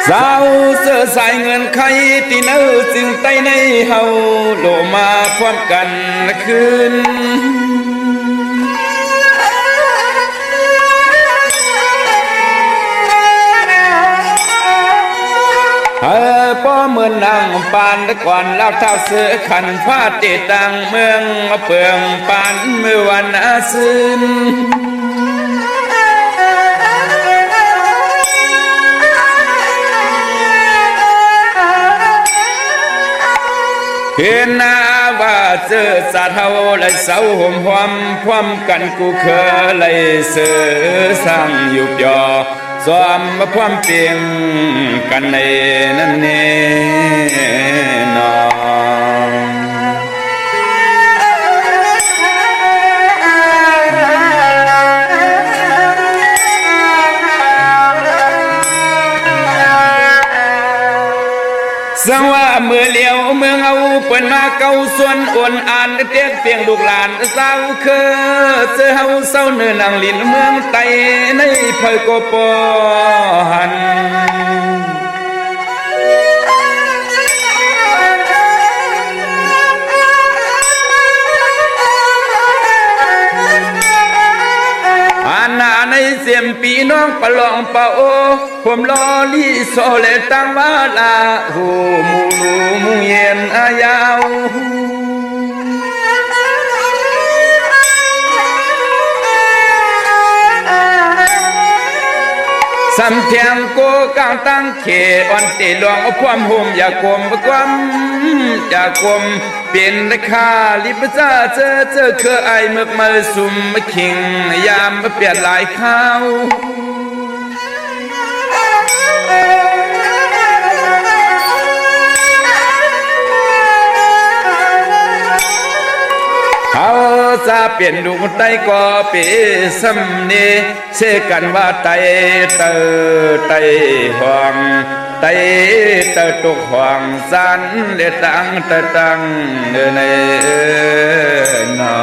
สาวเสื้อสายเงินไขตีเนื้อจึงไตในเฮาโลมาพร้อมกันคืนป้อเมือนนางปานก่อนแล้วเท้าเสือขันฟ้าเตตังเมืองเปืองปานเมื่อวันอาซึนเห็นหน้าว่าเจอสาเทาและเสาห่มความพร้อมกันกูเคยเลยเสือสร้างยุบยอสวมมาพร้อมเพียงกันในนั้นเน่นอนสังว่าเมื่อเลี้ยวเมืองเอาเปิ้นมาเก่าส่วนอ่อนอ่านเตียงเปียงลูกหลานสาวเคอเจอเฮาเศร้าเนื้อนางลินเมืองไตในเผยโกปอหันในเสียมปีน้องประลองปะโอผมรอลีโซเลตังวาลาหูมูลูมุเย็นอายาวสำเทียงโกกางตั้งเขอ่อนตีหลวงเอาความห่มอย่ากลมความอย่ากลมเป็นราคาลิบจ้าเจอคือไอเมือกมาสุ่มมาขิงยามมาเปลี่ยนหลายข้าวเขาจะเปลี่ยนดวงไตก็เปสำเนเชกันว่าไตไตห่วงไตตุกห่วงสันเลตังตังในนา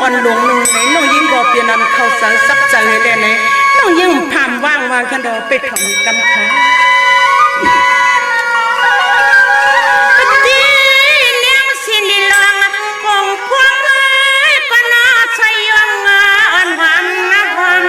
อ่อนลงนึงไหนน้องยิ่งบอกเปลี่ยนอันเข้าสารซับใจเลยไหนน้องยิ่งพามว่างวางกันดอไปถมกำขาดีเลี้ยงสินลองกงพวงเลยก็น่าใช้ยังอ่อนหวานนะหวาน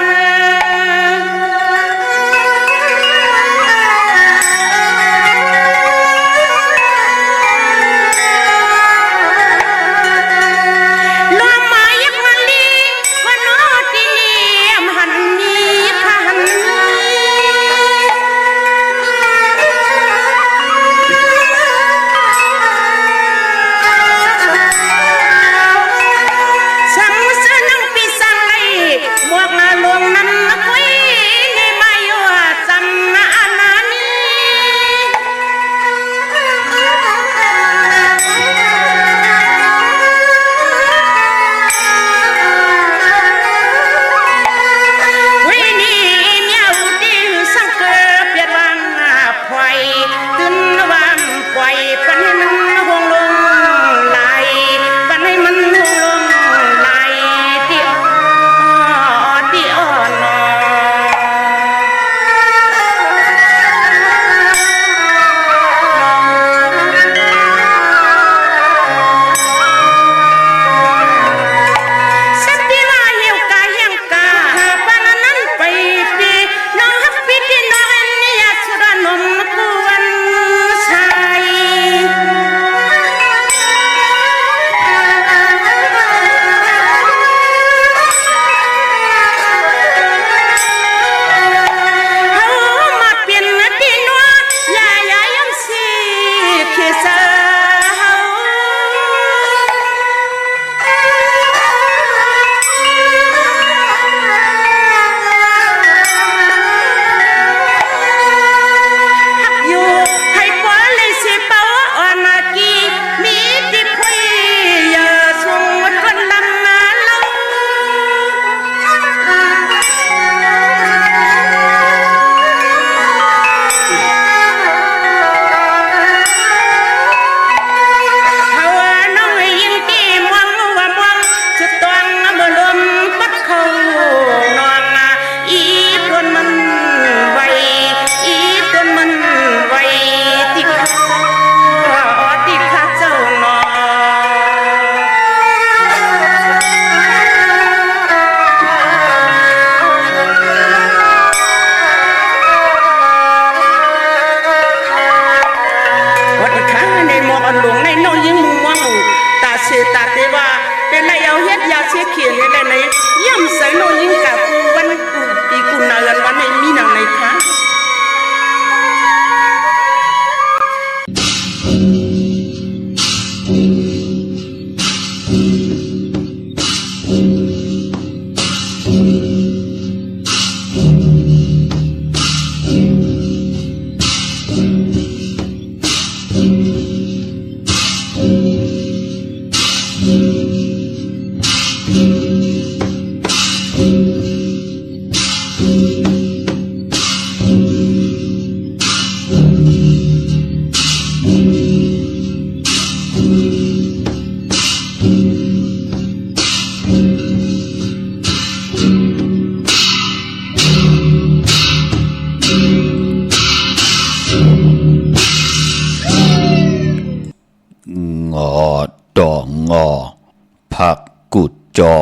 ผักกุดจอ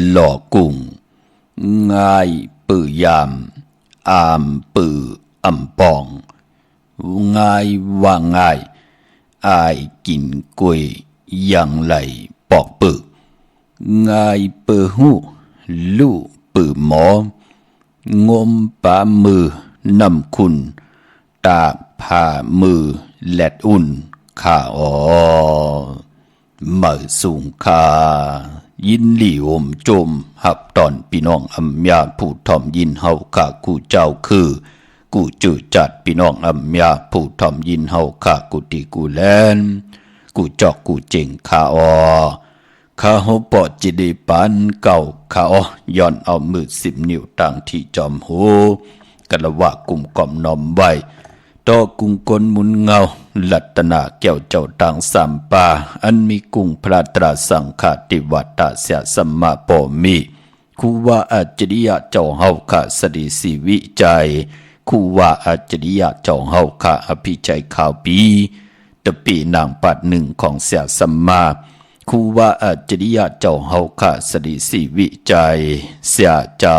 หล่อกุ้งง่ายปือยามอามปืออำปองง่ายว่าง่ายอายกินกล้วยยังไหลปอกปึกง่ายปือหูลู่ปือหมองมปามือนำคุณตากผ้ามือแลดอุ่นข้าเมื่อสูงคายินหลี่อมจมหับตอนพี่น้องอำยาผู้ทอมยินเฮาข้ากูเจ้าคือกูจืดจัดพี่น้องอำยาผู้ทอมยินเฮาข้ากูตีกูแลนกูจอกกูเจ๋งข้าข้าเฮาปอดจิดีปานเก่าข้าย้อนเอามือ10 นิ้วตั้งที่จอมหูกะละว่ากลุ่มก่อมนอมไว้ต ต่อกุงกลมุนเงาลัตนาแก้วเจ้าต่างสามป่าอันมีกุงพระตราสังฆาติวัตตาเสียสัมมาปอมีคูว่าอัจฉริยะเจ้าเฮาค่ะสดิสีวิจัยคูว่าอัจฉริยะเจ้าเฮาค่ะอภิชัยข่าวปีตะปีนางปัดหนึ่งของเสียสัมมาคูว่าอัจฉริยะเจ้าเฮาค่ะสดิสีวิจัยเสียเจ้า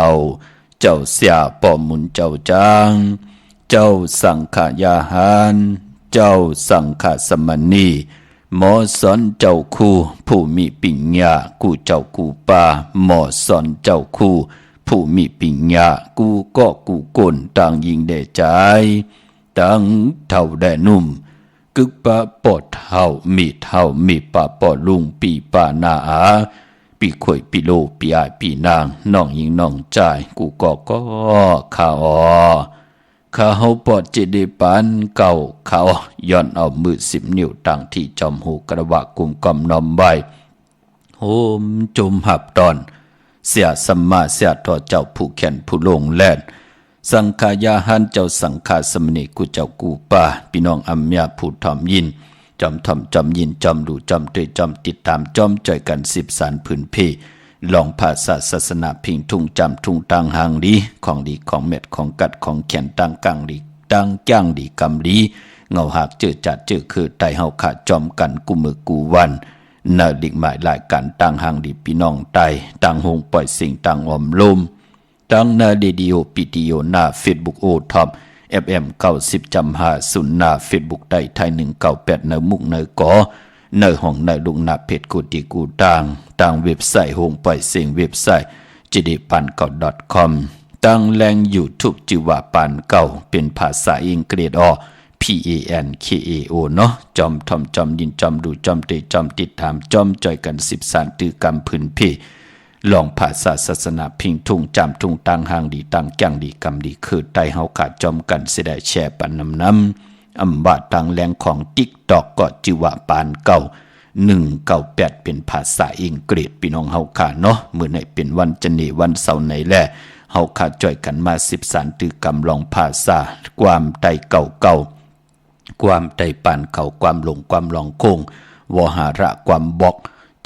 เสียปอมุนเจ้าจางเจ้าสังขยาหารเจ้าสังฆสมณีหมอสอนเจ้าคู่ผู้มีปิญญากูเจ้ากูป่าหมอสอนเจ้าคู่ผู้มีปิญญากูก็กูกลต่างยิงได้ใจต่างเท่าได้นุ่มกึกปะปอดเท่ามีปะปอดลุงปีปานาอาปีข่อยปีโลปีอายปีนางน้องยิงน้องใจกูก็ข้าข้าเฮาปอดเจดีปานเก่าเขาย้อนเอามือ10 นิ้วตั้งที่จอมหูกระวะกุมกอมนอมไว้โหมจุมหับตอนเสียสัมมาเสียต่อเจ้าผู้แขนผู้ลงแล่นสังขายาหันเจ้าสังฆาสมณีกูเจ้ากูป่าพี่น้องอัมยาผู้ทอมยินจอมทอมจอมยินจอมดูจอมเตยจอมติดตามจอมจ่อยกัน10 สารพื้นเพลองภาษาศาสนาพิงทุ่งจำทุ่งตังหางดีของดีของเม็ดของกัดของแขนตังกังดีตังจ้างดีกำดีเงาหากเจอจัดเจอคือไตเฮาขาดจอมกันกูมือกูวันนาดิกหมายหลายกันตังหางดีพี่น้องไตตังหงปล่อยสิ่งตังอมลมตังนาเดดิโอปิติโอหน้าเฟซบุ๊กโอทอมFM 90.5หน้าเฟซบุ๊กไตไทย198เนมุกเนกอในห้องในลุงนาเพจกูติกูต่างเว็บไซต์โฮงปล่อยเสียงเว็บไซต์jidipanko.com ตั้งแรง YouTube จิว่าปานเก่าเป็นภาษาอังกฤษPANKAO เนาะจอมทอมจอมยินจอมดูจอมเตจอมติดตามจอมจ่อยกัน10 สารตือกรรมพื้นเพลองภาษาศาสนาพิงทุ่งจำทุ่งตังหางดีตังแก้งดีกำดีคือไตเฮาขาดจอมกันสิได้แชร์ปันน้ำอำบาทางแรงของ TikTok ก็จิว่าปานเก่า198เป็นภาษาอังกฤษพี่น้องเฮาขาเนาะมื้อไหนเป็นวันจันทร์วันเสาร์ไหนแลเฮาขาจ่อยกันมา10 สารตือกำลองภาษาความไตเก่าความไตปานเก่าความหลงความลองคงวหาระความบอก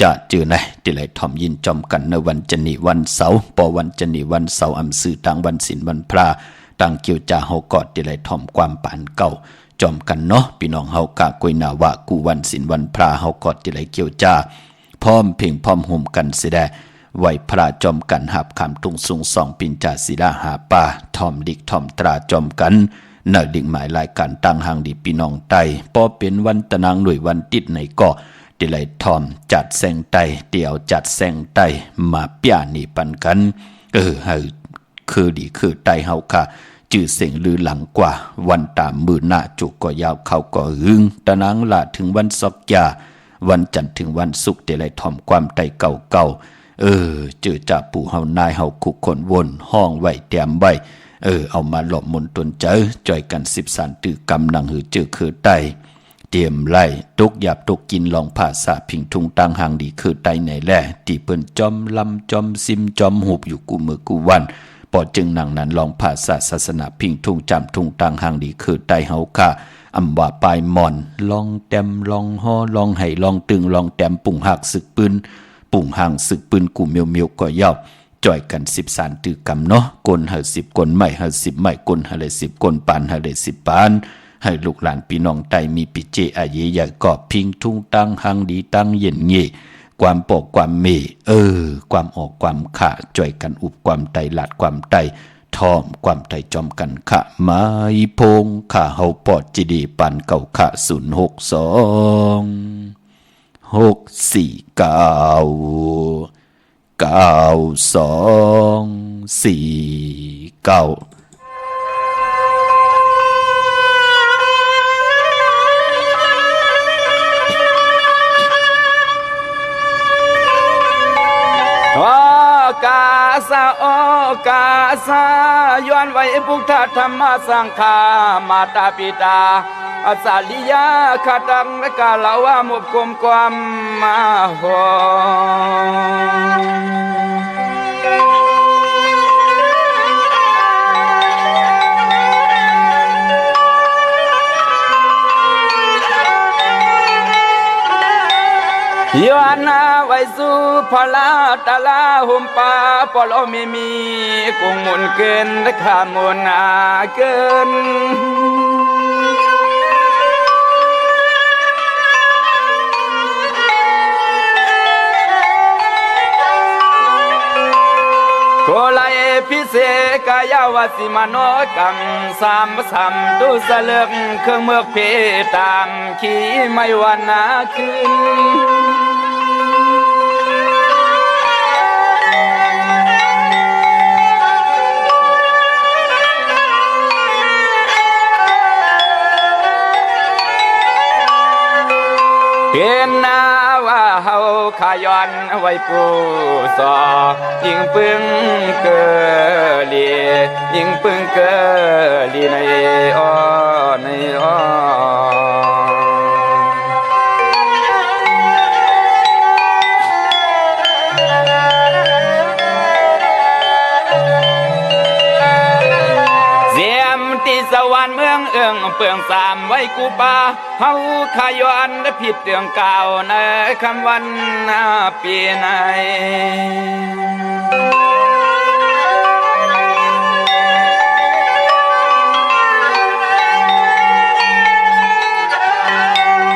จะเจอไหนที่ไหลทอมยินจอมกันในวันจันทร์วันเสาร์ปอวันจันทร์วันเสาร์อำสื่อต่างวันศีลวันพระต่างเกี่ยวจ่าเฮากอดที่ไหลทอมความปานเก่าจอมกันเนาะพี่น้องเฮากะกวยนาวะกูวันศีลวันพระเฮากอดที่ไหลเกี่ยวจ่าพร้อมเพ่งพร้อมห่มกันเสียได้ไหวพระจอมกันหับคำตุงสูง2ปิ่นจ่าศิลาหาป่าทอมดิกทอมตราจอมกันเนดิ่งหมายรายการตั้งหางดีพี่น้องไตพอเป็นวันตะนางหน่วยวันติดในก็ที่ไหลทอมจัดแสงไตเดี่ยวจัดแสงไตมาเปียนี่ปันกันให้คือดีคือไตเฮาค่ะจื่อเสียงลือหลังกว่าวันตามมือหน้าจุกก็ยาวเขาก็หึงตะนางละถึงวันซอกยาวันจันทร์ถึงวันศุกร์ที่ไหลทอมความไตเก่าจื่อจ่าปู่เฮานายเฮาคุกคนวนห้องไว้เตรียมไว้เอามาหลบมนตนเจอจ่อยกัน10 สารตือกำลังหือจื่อคือไตเตรียมไล่ตกหยาบตกกินลองภาษาพิงทุงตังหางดีคือไตไหนแล่ที่เปิ้นจอมลำจอมซิมจอมหุบอยู่กูมือกูวันปอจึงนางนั้นลองภาษาศาสนาพิงทุงจำทุงตังหางดีคือไตเฮาค่ะอำว่าปลายมอนลองแต้มลองห่อลองไห้ลองตึงลองแต้มปุ่งหักศึกปืนปุ่งห่างศึกปืนกูเมียวก็ยาวจ่อยกัน10 สารตือกำเนาะกลหา10กลไม่หา10ไม่กลหาเลย10กลปานหาเลย10ปานให้ลูกหลานพี่น้องไตมีปิเจอาเยใหญ่กอบพิงทุ่งตังหังดีตังเย็นเง่ความปอกความเมความออกความขะจ่อยกันอุบความไตหลาดความไตทอมความไตจอมกันขะไม้พงขะเฮาปอดจีดีปันเก่าขะ062 649 9249กาสะโอกาสะย้อนไว้พุทธธรรมสังฆามาตาปิตาอาสาลิยาขดังและกาลาวามุบคุมความมาหอ ย้อนหน้าไว้สู่พลาตาลาหุมปาปลอมีกุงมุนเกินข้ามุนเกินโกไลพิเศษกายาวสิมโนกรรมสามสัมดุสเลือกเครื่องเมือกเพตามขี่ไม่วันนาคืนเป็นนาว่าเฮาขย้อนไว้ปูสอยิงปึงเกลียิงปึงเกลีในอ้อในอ้อสวรรค์เมืองเอื้องเปืองสามไว้กูปาเฮาขย้อนผิดเรื่องเก่าในคำวันปีไหน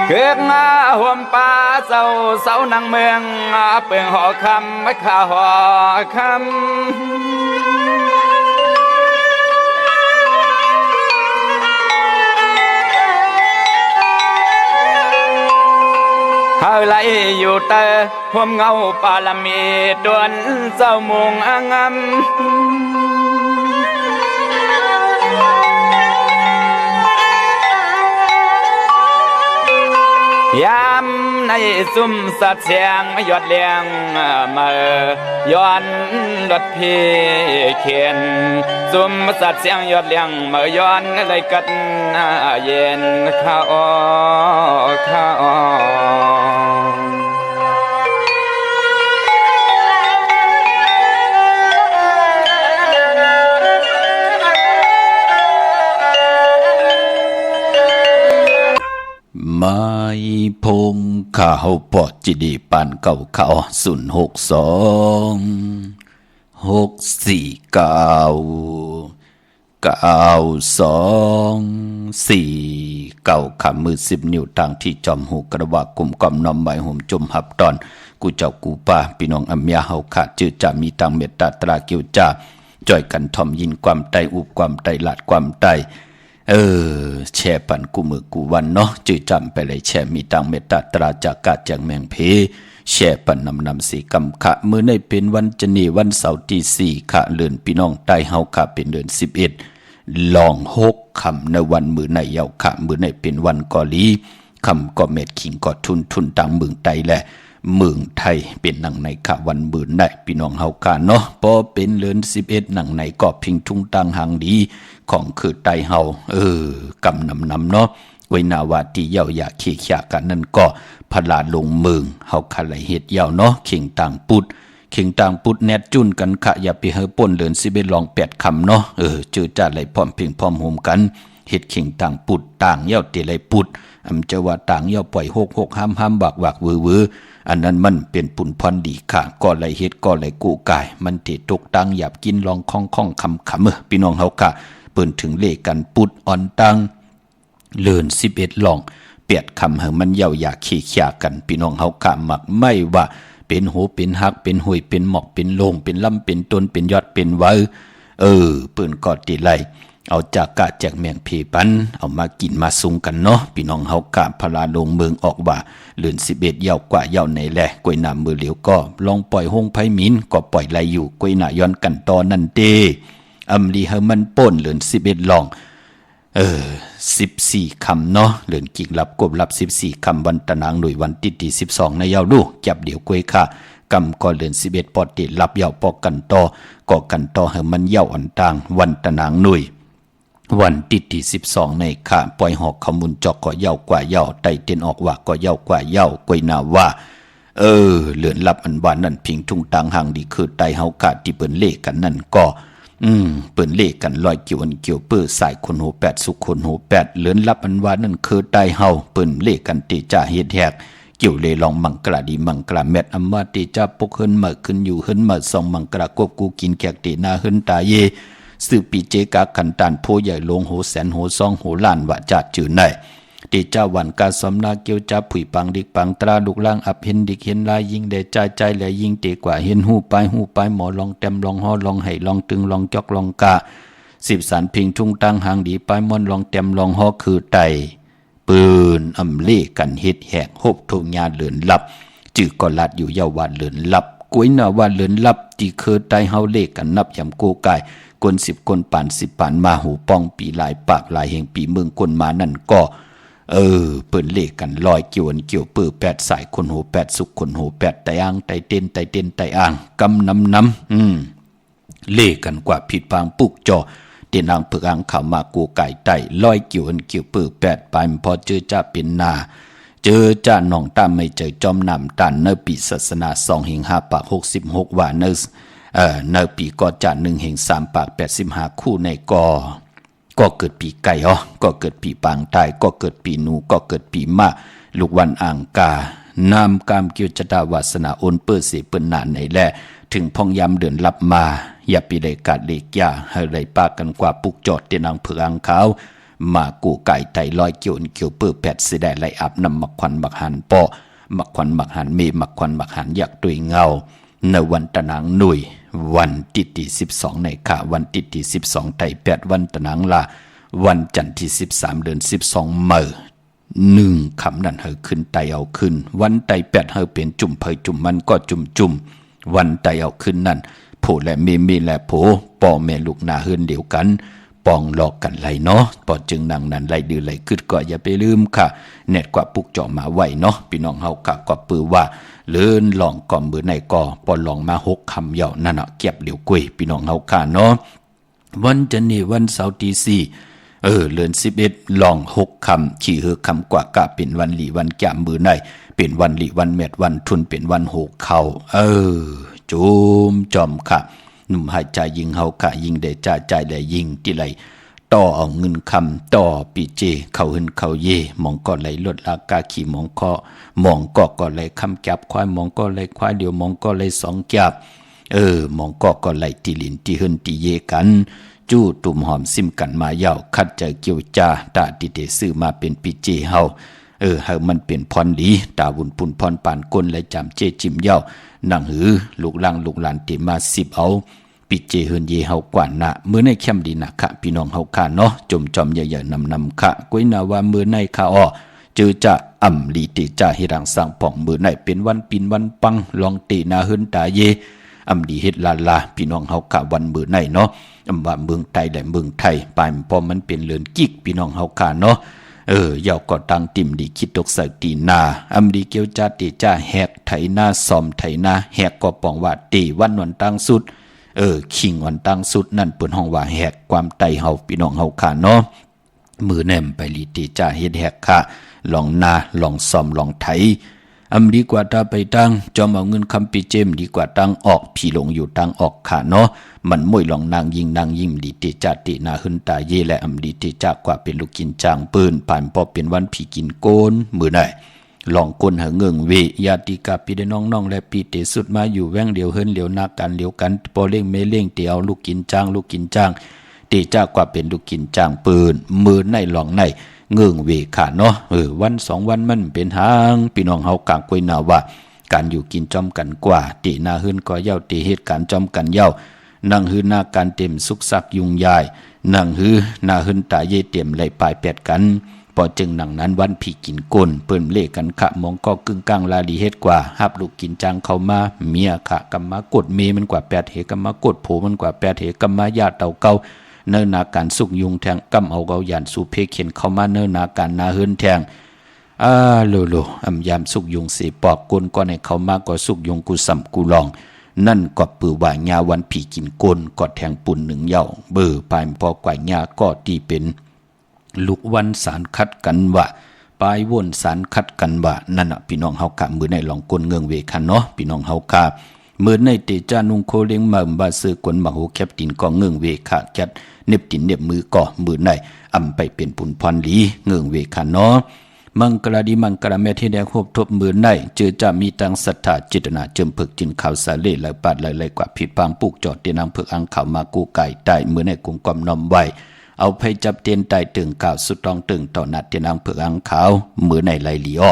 เกิดมาห่มป่าเสานังเมืองเปืองหอคำไม่ข่าหอคำเฮาไลอยู่เตอพวมเงาปาลมีดวนเจ้ามุงงำยามในซุ่มสัตว์เสียงยอดเลียงมาย้อนรถพีเขียนซุ่มสัตว์เสียงยอดเลียงมาย้อนเลยกัดเย็นข้าอ้อข้าอ้อไม้พงข้าวปอดจิดีปานเก่าเขา062 649 92 4 9ขามือ10 นิ้วทางที่จอมหูกระว่ากลุ่มกอมน้อมใบห่มจมหับตอนกูเจ้ากูป้าพี่น้องอัมยาเฮาขาดจือจะมีทางเมตตาตราเกียวจ้าจ่อยกันถ่อมยินความใจอุบความใจหลาดความใจแช่ปันกูมือกูวันเนาะจือจำไปเลยแช่มีตังเมตตาตราจากกาจากแมงเพแช่ปันนำสีกำขะมือในเป็นวันจนีวันเสาร์ที่4ขะเลือนพี่น้องใต้เฮาขะเป็นเดือน11ลอง6คำในวันมือในเยาขะมือในเป็นวันกอลีคำก็เม็ดขิงก็ทุนตังเมืองไตแหละเมืองไทยเป็นหนังในขะวันมือในพี่น้องเฮากาเนาะพอเป็นเดือน11หนังในก็พิงทุ่งตังหางดีของคือไตเฮากำนำเนาะไว้นาวาที่เยาอยากขี้ขยากันนั่นก็พลาลงเมืองเฮาคันไหลเฮ็ดเยาเนาะเข่งต่างปุดแนดจุนกันขะอย่าไปเฮอป่นเลิน11ลอง8คำเนาะเจอจัดไหลพร้อมเพียงพร้อมโฮมกันเฮ็ดเข่งต่างปุดต่างเยาติไหลปุดอำจะว่าต่างเยาปล่อย6ห้ามบักวืออันนั้นมันเป็นปุ่นพรดีค่ะก็ไหลเฮ็ดก็ไหลกูกายมันติตกตังหยาบกินลองค่องคำพี่น้องเฮากะเปิ้นถึงเลกันปุดอ่อนตังเลิน11ลอง8คำเฮามันเยาอยากขี้ขยากันพี่น้องเฮากะมักไม่ว่าเป็นหูเป็นหักเป็นหุยเป็นหมอกเป็นโลงเป็นลำเป็นต้นเป็นยอดเป็นไว้เปิ้นก็ติไหลเอาจากกะแจกแมงเพปันเอามากินมาซุงกันเนาะพี่น้องเฮากะพลาลงเมืองออกว่าเลือน11ยาวกว่ายาวในแลกล้วยน้ำมือเหลียวก็ลองปล่อยหงไผมินก็ปล่อยไหลอยู่กล้วยหน้าย้อนกันตอนนั่นเด้อำลีเฮามันป่นเลือน11ลอง14คำเนาะเลือนกิ่งรับกบรับ14คำวันตะนางหน่วยวันติดที่12ในยาวดูจับเดี๋ยวกล้วยค่ะกำก็เลือน11ปอดติรับยาวปอกันต่อก็กันต่อเฮามันยาวอันต่างวันตะนางหน่วยวันติดที่12ในค่ะปล่อยหอกขมุนจอกก็ยาวกว่ายาวไตเต้นออกว่าก็ยาวกว่ายาวกวยนาว่าเลือนลับอันวานนั่นพิงทุ่งตางห่างดีคือไตเฮากะที่เปิ้นเลขกันนั่นก็เปิ้นเลขกันลอยเกี่ยวอันเกี่ยวเปื้อสายคนหู8สุขคนหู8เลือนลับอันวานนั่นคือไตเฮาเปิ้นเลขกันติจ่าเฮ็ดแฮก เกี่ยวเลยลองมังกระดีมังกระเม็ดอำมาติจ้าปกเฮินมาขึ้นอยู่เฮินมาส่องมังกระกบกูกินแขกตีนาเฮินตาเยสืบปีเจกาขันตานโพใหญ่ลงโหแสนโหซองโหล้านว่าจัดจือไหนตีเจ้าวันกาสมนาเกี่ยวจับผุยปังดิกปังตราลูกล่างอับเห็นดิกเห็นลายยิงได้ใจและยิงเตกว่าเห็นหูไปหมอลองเต็มลองห่อลองไห้ลองตึงลองจอกลองกะ10 สารพิงทุ่งตั้งหางดีไปม่อนลองเต็มลองห่อคือไตปืนอำเล่กันเฮ็ดแหกหบทงยาเหลือนลับจือก็ลัดอยู่เยาวานเหลือนลับกุ้ยหน้าว่าเหลือนลับตีเคอไตเฮาเลขกันนับยำโกกายกน10คนป่าน10ป่านมาหูป้องปีหลายปากหลายแห่งปีเมืองคนมานั่นก็เปิ้นเลขกันลอยเกี่ยวเกี่ยวปื้อ8สายคนหู8สุกคนหู8ไตอ่างไตเต้นไตอ่างกำน้ำเลขกันกว่าผิดพางปุกจอเตียนางเผือกอ่างข่าวมากูไก่ไตลอยเกี่ยวปื้อ8ไปพอเจอจ้าเป็นนาเจอจ้าหนองตามไม่เจอจอมนำตันเนปีศาสนา2 5 ปาก 66ว่าเนปีก็จ่า1 3 ปาก 85คู่ในก็เกิดปีไก่ก็เกิดปีปางตายก็เกิดปีหนูก็เกิดปีมะลูกวันอ่างกานามกามเกียวจตาวาสนาโอนเปิดเสเปิ้นนานในแลถึงพองยามเดือนลับมาอย่าปีได้กาดเลกยาให้ไรปากกันกว่าปุกจอดเตียนางเผือกอ่างขาวมากูไก่ไตลอยเกี่ยวเปื้อ8สิได้ไหลอาบน้ำมักควันมักหันปอมักควันมักหันเมมักควันมักหันอยากตุยเงาในวันตะนางหนุ่ยวันที่12ในค่ะวันที่12ไต8วันตะนางลาวันจันทร์ที่13เดือน12เมอ1คำนั้นเฮาขึ้นไตเอาขึ้นวันไต8เฮาเป็นจุ่มเผยจุ่มมันก็จุ่มวันไตเอาขึ้นนั่นผู้และเมและผู้ป่อแม่ลูกนาเฮือนเดียวกันปองหลอกกันไหลเนาะปอจึงนางนั้นไหลดื้อไหลกึดก็อย่าไปลืมค่ะเน็ตกว่าปุกจ่อมาไว้เนาะพี่น้องเฮาค่ะก็ปือว่าเลื่อนลองก่อมมือในก่อปอลองมา6คำเหย่านั่นน่ะเก็บเหลียวกุยพี่น้องเฮาค่ะเนาะวันจันทร์นี่วันเสาร์ที่4เลื่อน11ลอง6คำขี่คำกว่ากะเป็นวันหลีวันแก้มมือในเป็นวันหลีวันเม็ดวันทุนเป็นวัน6เข้าจุมจอมค่ะหนุ่มหายใจยิงเฮาค่ะยิงได้ใจได้ยิงที่ไหลต่อเอาเงินคำต่อปีเจเขาหึนเขาเย่มองก็ไหลลดลากาขี่มองก็ไหลคำจับควายมองก็ไหลควายเดียวมองก็ไหล2จับมองก็ไหลตีลินตีหึนตีเยกันจู้ตุ่มหอมซิมกันมาเย่าคัดใจเกี่ยวจาตาติเตซื้อมาเป็นปีเจเฮาเฮามันเป็นพรดีตาบุญปุ่นพรปานก้นและจำเจจิมเย่านั่งหือลูกหลานติมา10เอาปิเจเฮินเยเฮากว่านะเมื่อในเข้มดีนะคะพี่น้องเฮาค่ะเนาะจมจอมใหญ่ๆนำค่ะกุ้ยนาว่าเมื่อในค่ะเจอจะอ่ำลีติจ่าเฮรังสร้างป่องเมื่อในเป็นวันปินวันปังลองตีนาเฮินตาเยอ่ำดีเฮ็ดลาพี่น้องเฮาค่ะวันเมื่อในเนาะว่าเมืองไทยและเมืองไทยปลายพอมันเป็นเลือนกิกพี่น้องเฮาค่ะเนาะยาวก็ตังติ่มดีคิดตกใส่ตีนาอัมดีเกียวจ้าตีจ้าแหกไถนาซอมไถนาแหกก็ปองว่าตีวันตั้งสุดขิงวันตั้งสุดนั่นเปิ้นห้องว่าแหกความไตเฮาพี่น้องเฮาค่ะเนาะมือแนมไปลีตีจ้าเฮ็ดแหกค่ะลองนาลองซอมลองไถดีกว่าตาไปตั้งจอมเอาเงินคำปีเจมดีกว่าตั้งออกพี่หลงอยู่ตั้งออกค่ะเนาะมันมวยลองนางยิงดีเตจัดตินาหึนตาเยและดีเตจักกว่าเป็นลูกกินจางปืนผ่านพอเป็นวันผีกินโกนมือไหนลองก้นหาเงิงเวยาติกาปีได้น้องและปีเตสุดมาอยู่แว่งเดียวเฮินเดียวนากันเดียวกันปอเล่งเมเล่งเตียวลูกกินจางเตจักกว่าเป็นลูกกินจางปืนมือในลองในเงื่งเวขาเนาะวัน2วันมันเป็นหางพี่น้องเฮากางกวยนาว่าการอยู่กินจอมกันกว่าตินาหืนก็เย้าติเหตุการณ์จอมกันเย้านั่งหืนหน้าการเต็มสุกซักยุงยายนั่งหือนาหืนตาเยเต็มไหลปลายแปดกันพอจึงนั่งนั้นวันผีกินก้นเปิ้นเลกันขะมองก็กึ่งกลางลาดีเฮ็ดกว่าฮับลูกกินจังเข้ามาเมียขะกำมากดเมมันกว่า8เหกำมากดโผมันกว่า8เหกำมาญาติเต่าเก่าเนินนาการสุกยุงแทงกำเอาเกาหยานสู่เพเข็นเข้ามาเนินนาการนาเฮินแทงโลยามสุกยุงสีปอกกลก็ในเข้ามาก็สุกยุงกูสัมกูลองนั่นก็ปือว่าญาวันผีกินกลก็แทงปุ่น1เหย่าเบอปลายพอกว่าญาก็ตีเป็นลูกวันสารคัดกันว่าปลายวนสารคัดกันว่านั่นน่ะพี่น้องเฮากะมือในลองกลเงืองเวคันเนาะพี่น้องเฮากะมือในเตจานุงโคเลี้ยงมาบาซื้อกวนมาโหแคปตินก็เงืองเวคะแคทเน็บตินเน็บมือก่อมือในอำไปเป็นปุ่นพรหลีเงืองเวคันเนาะ มังกรดีมังกรแม่ที่แดงควบทบมือในจือจะมีตังศรัทธาจิตนาเจิมผึกจินข่าวสาเลไหลปัดไหลกว่าผิดปางปลูกจอดเตียนางผึกอังข่าวมากูไก่ใต้มือในกุมกอมนอมไว้เอาไปจับเตียนใต้ตึงข่าวสุดตองตึงต่อนัดเตียนางผึกอังขาวมือในไหลลีอ้อ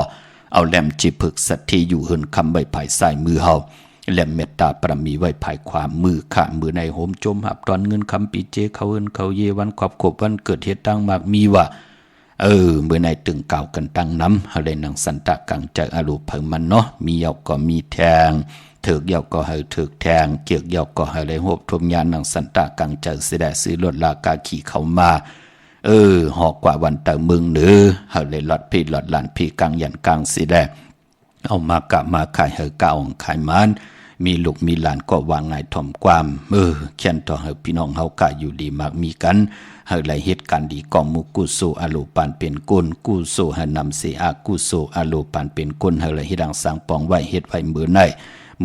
เอาแหลมจีผึกสัตที่อยู่หืนคำใบภายใส่มือเฮาแหลมเมตตาประมีไว้ภายความมือขามือในโหมจมหับตอนเงินคำปีเจเขาเอินเขาเยวันขอบขบวันเกิดเหตุตั้งมากมีว่าเมื่อในตึงเก่ากันตั้งน้ำเขาเลยนังสันตะกังใจอารมณ์เพิ่มมันเนาะมีเยาก็มีแทงถือกเยาก็ให้ถือกแทงเกี่ยวเยาก็ให้เลยหบทมยานนังสันตะกังใจเสด็จซื้อรถลากาขี่เข้ามาหอกกว่าวันแต่มึงเนื้อเขาเลยหลอดพี่หลอดหลานพี่กังยันกังเสด็จเอามากะมาขายเฮกาองขายมันมีลูกมีหลานก็วางไงถ่อมความเขียนต่อให้พี่น้องเฮากะอยู่ดีมากมีกันให้ไหลเหตุการณ์ดีกองมุกุโซอโลปานเป็นกุลกุโซให้นำเสียอากุโซอโลปานเป็นกุลให้ไหลเหตุดังสังปองไว้เหตุไว้มือใน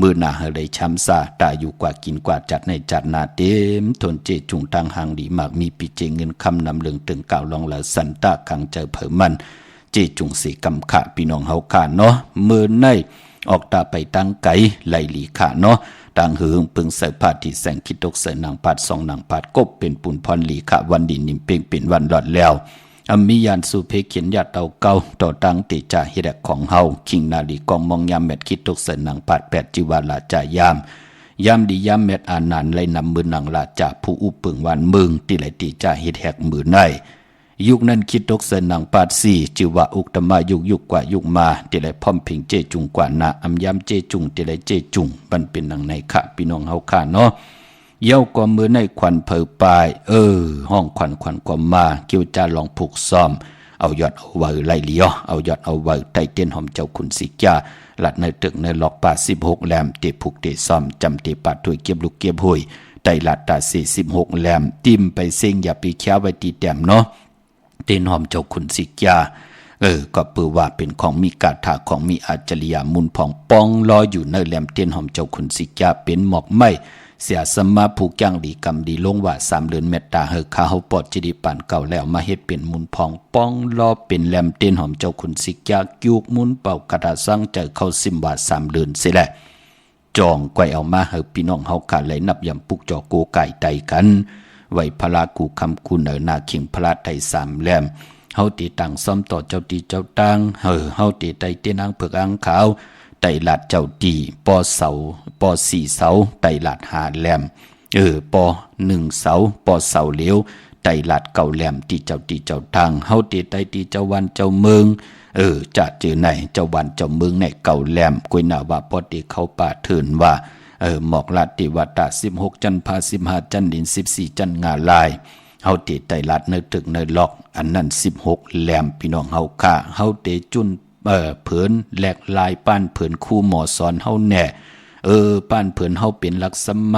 มือหน้าให้ไหลช้ำซาตาอยู่กว่ากินกว่าจัดในจัดนาเต็มทนเจจุงทางหางดีมากมีปีเจเงินคำนำเลืองตึงเก่าลองละสันตะกังเจอเผอมันเจจุงสีกำขะพี่น้องเฮาขาเนาะมือในออกตาไปตั้งไก่ไหลหลีขาเนาะต่างหืงปึงใส่ผ้าที่แสงคิดตกใส่นางปาดสองนางปาดกบเป็นปุ่นพรหลีขะวันดินนิ่มเป่งเป็นวันหลอดแล้วมียานสุเพเขียนยาเตาเก่าต่อตั้งติจ่าเฮดของเฮาคิงนาลีกองมองยามเม็ดคิดตกใส่นางปาดแปดจิวาลาจ่ายามดียามเม็ดอานานเลยนำมือนางลาจ่าผู้อุปึงวันมึงติไหลติจ่าเฮดแหกมือในยุคนั้นคิดตกเสนางปาดสี่จิวะอุกตมายุกกว่ายุกมาติไหลพร้อมพิงเจจุงกว่านาอำยามเจจุงติไหลเจจุงบันเป็นนางในขะพี่น้องเฮาขาเนาะเย้าก็มือในควันเผอปายห้องควันก็มาเกี่ยวจาลองผูกซ้อมเอายอดเอาไว้ไล่เลี้ยวเอายอดเอาไว้ไต่เต้นหอมเจ้าคุณสิกาหลัดในตึกในหลอกป่า16แหลมเตผูกเตซ้อมจำเตปาดถวยเก็บลูกเก็บหุยไต่หลัดตา46แหลมติ้มไปเซ็งอย่าไปแค้วไว้ตีแต้มเนาะเต้นหอมเจ้าคุณสิกาก็เปือว่าเป็นของมีกาถาของมีอาจริยามุนผ่องปองลอยอยู่ในแหลมเต้นหอมเจ้าคุณสิกาเป็นหมอกไม้เสียสมาผูกย่างดีกำดีลงว่า3เดือนเมตตาเฮข้าเฮาปอดจิดีปานเก่าแล้วมาเฮ็ดเป็นมุนผ่องปองลอเป็นแหลมเต้นหอมเจ้าคุณสิกากิวกมุนเป่ากระดาสังเจอเข้าซิมว่า3เดือนเสิแหละจองไกวเอามาเฮพี่น้องเฮาขาไหลนับยำปุกจอโกไก่ไตกันไว้พลากูคำคุณนาขิงพระไทย3แหลมเฮาตีต่างซ้อมต่อเจ้าตีเจ้าตังเฮาตีไตเต้นางเผือกอังขาวไตหลัดเจ้าตีปอเสาปอ4เสาไตหลัด5แหลมปอ1เสาปอเสาเหลียวไตหลัด9แหลมตีเจ้าทางเฮาตีไตตีเจ้าวันเจ้าเมืองจะเจอไหนเจ้าวันเจ้าเมืองใน9แหลมกุยนาว่าปอตีเข้าป่าเถินว่าหมอกลาติวัตา16จันทร์พา15จันทร์ดิน14จันทร์งาลายเฮาเตไตลัดในตึกในล็อกอันนั้น16แหลมพี่น้องเฮาค่าเฮาเตจุนเผินแหลกลายป้านเผินคู่หมอสอนเฮาแน่ป้านเผินเฮาเป็นลักษม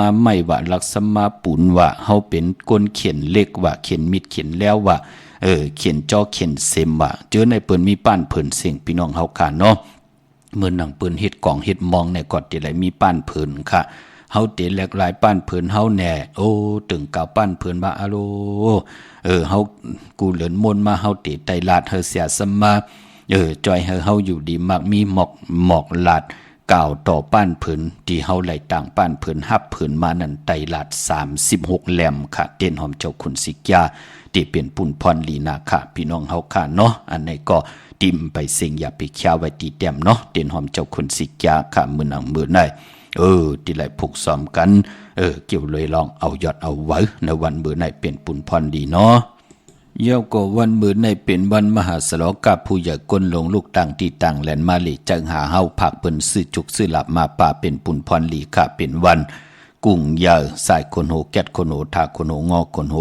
าไม่ว่าลักษมาปุนว่าเฮาเป็นก้นเขียนเล็กว่าเขียนมิดเขียนแล้วว่าเขียนจอเขียนเซมว่าเจอในเปิ้นมีป้านเผินเสียงพี่น้องเฮาค่าเนาะเมื่อหนังปืนเฮ็ดกล่องเฮ็ดมองในกอดที่ไหลมีป้านเผินค่ะเฮาเตแหลกหลายป้านเผินเฮาแน่ตึงกาวป้านเผินว่าอะโลเฮากูเหลินมนมาเฮาเตไตลาดเฮาเสียสมาจอยเฮาอยู่ดีมากมีหมอกลาดกล่าวต่อป้านเผินที่เฮาไหลต่างป้านเผินฮับเผินมานั่นไตลาด36แหลมค่ะเต้นหอมเจ้าคุณสิกาที่เป็นปุ่นพรลีนาค่ะพี่น้องเฮาค่ะเนาะอันนี้ก็ติมไปเสียงอย่าไปแค้วไว้ตีแต้มเนาะเต้นหอมเจ้าคุณสิกาค่ะมือหนังมือในที่ไหลผูกซ้อมกันเกี่ยวเลยลองเอายอดเอาไว้ในวันมือในเป็นปุ่นพรดีเนาะเย้าก็วันมือในเป็นวันมหาสลองกับผู้ใหญ่ก้นลงลูกต่างที่ต่างแหลนมาลีจังหาเฮาผักเปิ้นซื้อจุกซื้อหลับมาป่าเป็นปุ่นพรลีค่ะเป็นวันกุ้งยาสายคนโหแกดคนโหทาคนโหงอคนโห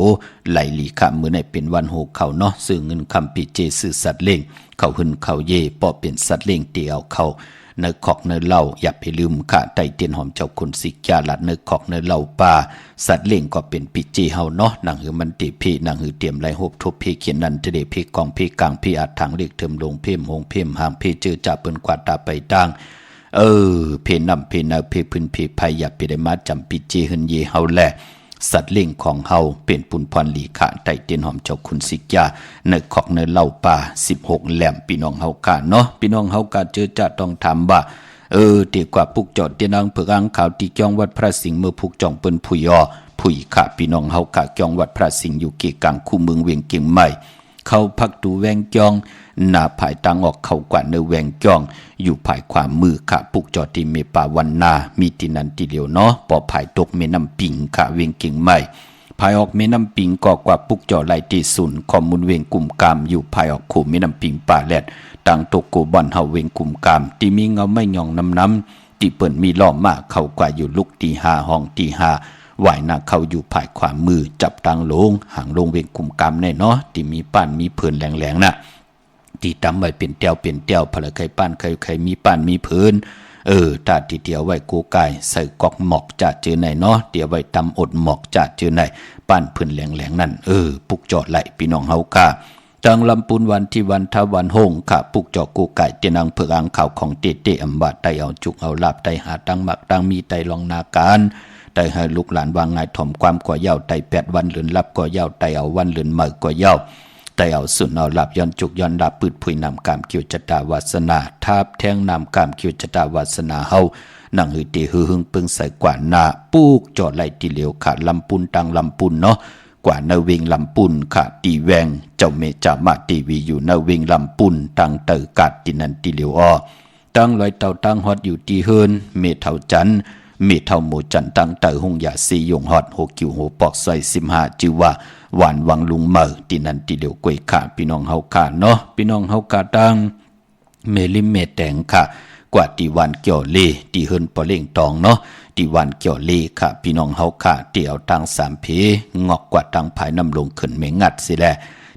ไหลลีค่ะมือในเป็นวันโหเขาเนาะซื้อเงินคำปีเจซื้อสัตว์เลี้ยงเขาหึนเขาเย่ปอเป็นสัตว์เลี้ยงเตียวเขาเนื้อขอกเนื้อเหล้าอย่าไปลืมค่ะไตเตียนหอมเจ้าคุณสิกาลัดเนื้อขอกเนื้อเหล้าป่าสัตว์เลี้ยงก็เป็นปิจีเฮาเนาะหนังหือมันติพี่หนังหือเตรียมไหลหบทุบพี่เขียนนันเทเดพี่กองพี่กลางพี่อัดทางเล็กเทิมลงเพ่มหงเพ่มหางพี่เจอจับเปิ้นกวาดตาไปตั้งเพนำเพนาเพพื้นเพภัยอย่าไปได้มาจำปิจีหึนเยเฮาแล สัตว์เลี้ยงของเฮาเป็นปุนพรลีขะไตเตียนหอมเจ้าคุณสิกยาในขอกในเหล่าป่า16แหลมพี่น้องเฮากะเนาะพี่น้องเฮากะเจอจะต้องถามว่าดีกว่าปุกจอดเตียนางเผือกอังข่าวที่จ้องวัดพระสิงห์เมื่อปุกจ่องเปิ้นผุยผุยขะพี่น้องเฮากะจ้องวัดพระสิงห์อยู่เกกลางคู่เมืองเวียงเกียงใหม่เขาพักดูแวงจองหน้าภายตังออกเข้ากว่าในแวงจองอยู่ภายความมือขะปุกจอดที่เมป่าวันนามีที่นันที่เดียวเนาะปอภายตกแม่น้ำปิงขะเวียงเกียงใหม่ภายออกแม่น้ำปิงก็กว่าปุกจอดไหลที่ศูนย์ข้อมูลเวียงกุ่มกามอยู่ภายออกขู่แม่น้ำปิงป่าแลดต่างตกโกบอนเฮาเวียงกุ่มกามที่มีเงาไม่หย่องน้ำที่เปิ่นมีล้อมมากเข้ากว่าอยู่ลุกตีหาห้องตีหาไหวหน้าเข้าอยู่ภายขวามือจับตังลงห่างลงเวียงกุ่มกามแน่เนาะที่มีป้านมีเพิ่นแหลงๆน่ะที่ตำไว้เป็นเตียวพลเคยป้านเคยมีป้านมีเพิ่นตาที่เดียวไว้กูไก่ใส่กอกหมอกจะเจอไหนเนาะเดี๋ยวไว้ตำอดหมอกจะเจอไหนป้านเพิ่นแหลงๆนั่นปุกจอดไหลพี่น้องเฮาค่ะจังลำปูนวันที่วันทวันโฮงค่ะปุกจอกูไก่เตียนังเผือกอังข่าวของเตอำบาดไตเอาจุกเอาลาบไตหาตังหมักตังมีไตลองนาการไตให้ลูกหลานวางไงถ่อมความก่อเย้าไต8วันเลือนลับก่อเย้าไตเอาวันเลือนใหม่ก่อเย้าไตเอาสุนเอาลาบย้อนจุกย้อนลาบปืดผุยนำกามเกี่ยวจตาวาสนาทาบแทงนำกามเกี่ยวจตาวาสนาเฮานั่งหือตีหือหึงปึงใส่กว่าหน้าปุกจอดไหลตีเหลียวขาดลำปุนตังลำปุนเนาะกว่านาวิงลำปุนขาตีแวงเจ้าเมจามาตีวีอยู่นาวิงลำปุนตังเตอกัดตินันตีเหลียวตั้งลอยเต่าตั้งฮอดอยู่ตีเฮินเมเท่าจันเมเท่าหมูจันตั้งเตอหงยาสียงฮอดหกกิวโหปอกใส่15จือว่าหวานวังลุงเมอตินันตีเหลียวกวยขาพี่น้องเฮาขาเนาะพี่น้องเฮากาตั้งเมลิเมแตงค่ะกว่าตีวันเกี่ยวเลตีเฮินปอเล่งตองเนาะตีวันเกี่ยวเลค่ะพี่น้องเฮาค่ะเตี่ยวตัง3เพงอกกว่าตังภายน้ำลงขึ้นเมงัดสิแล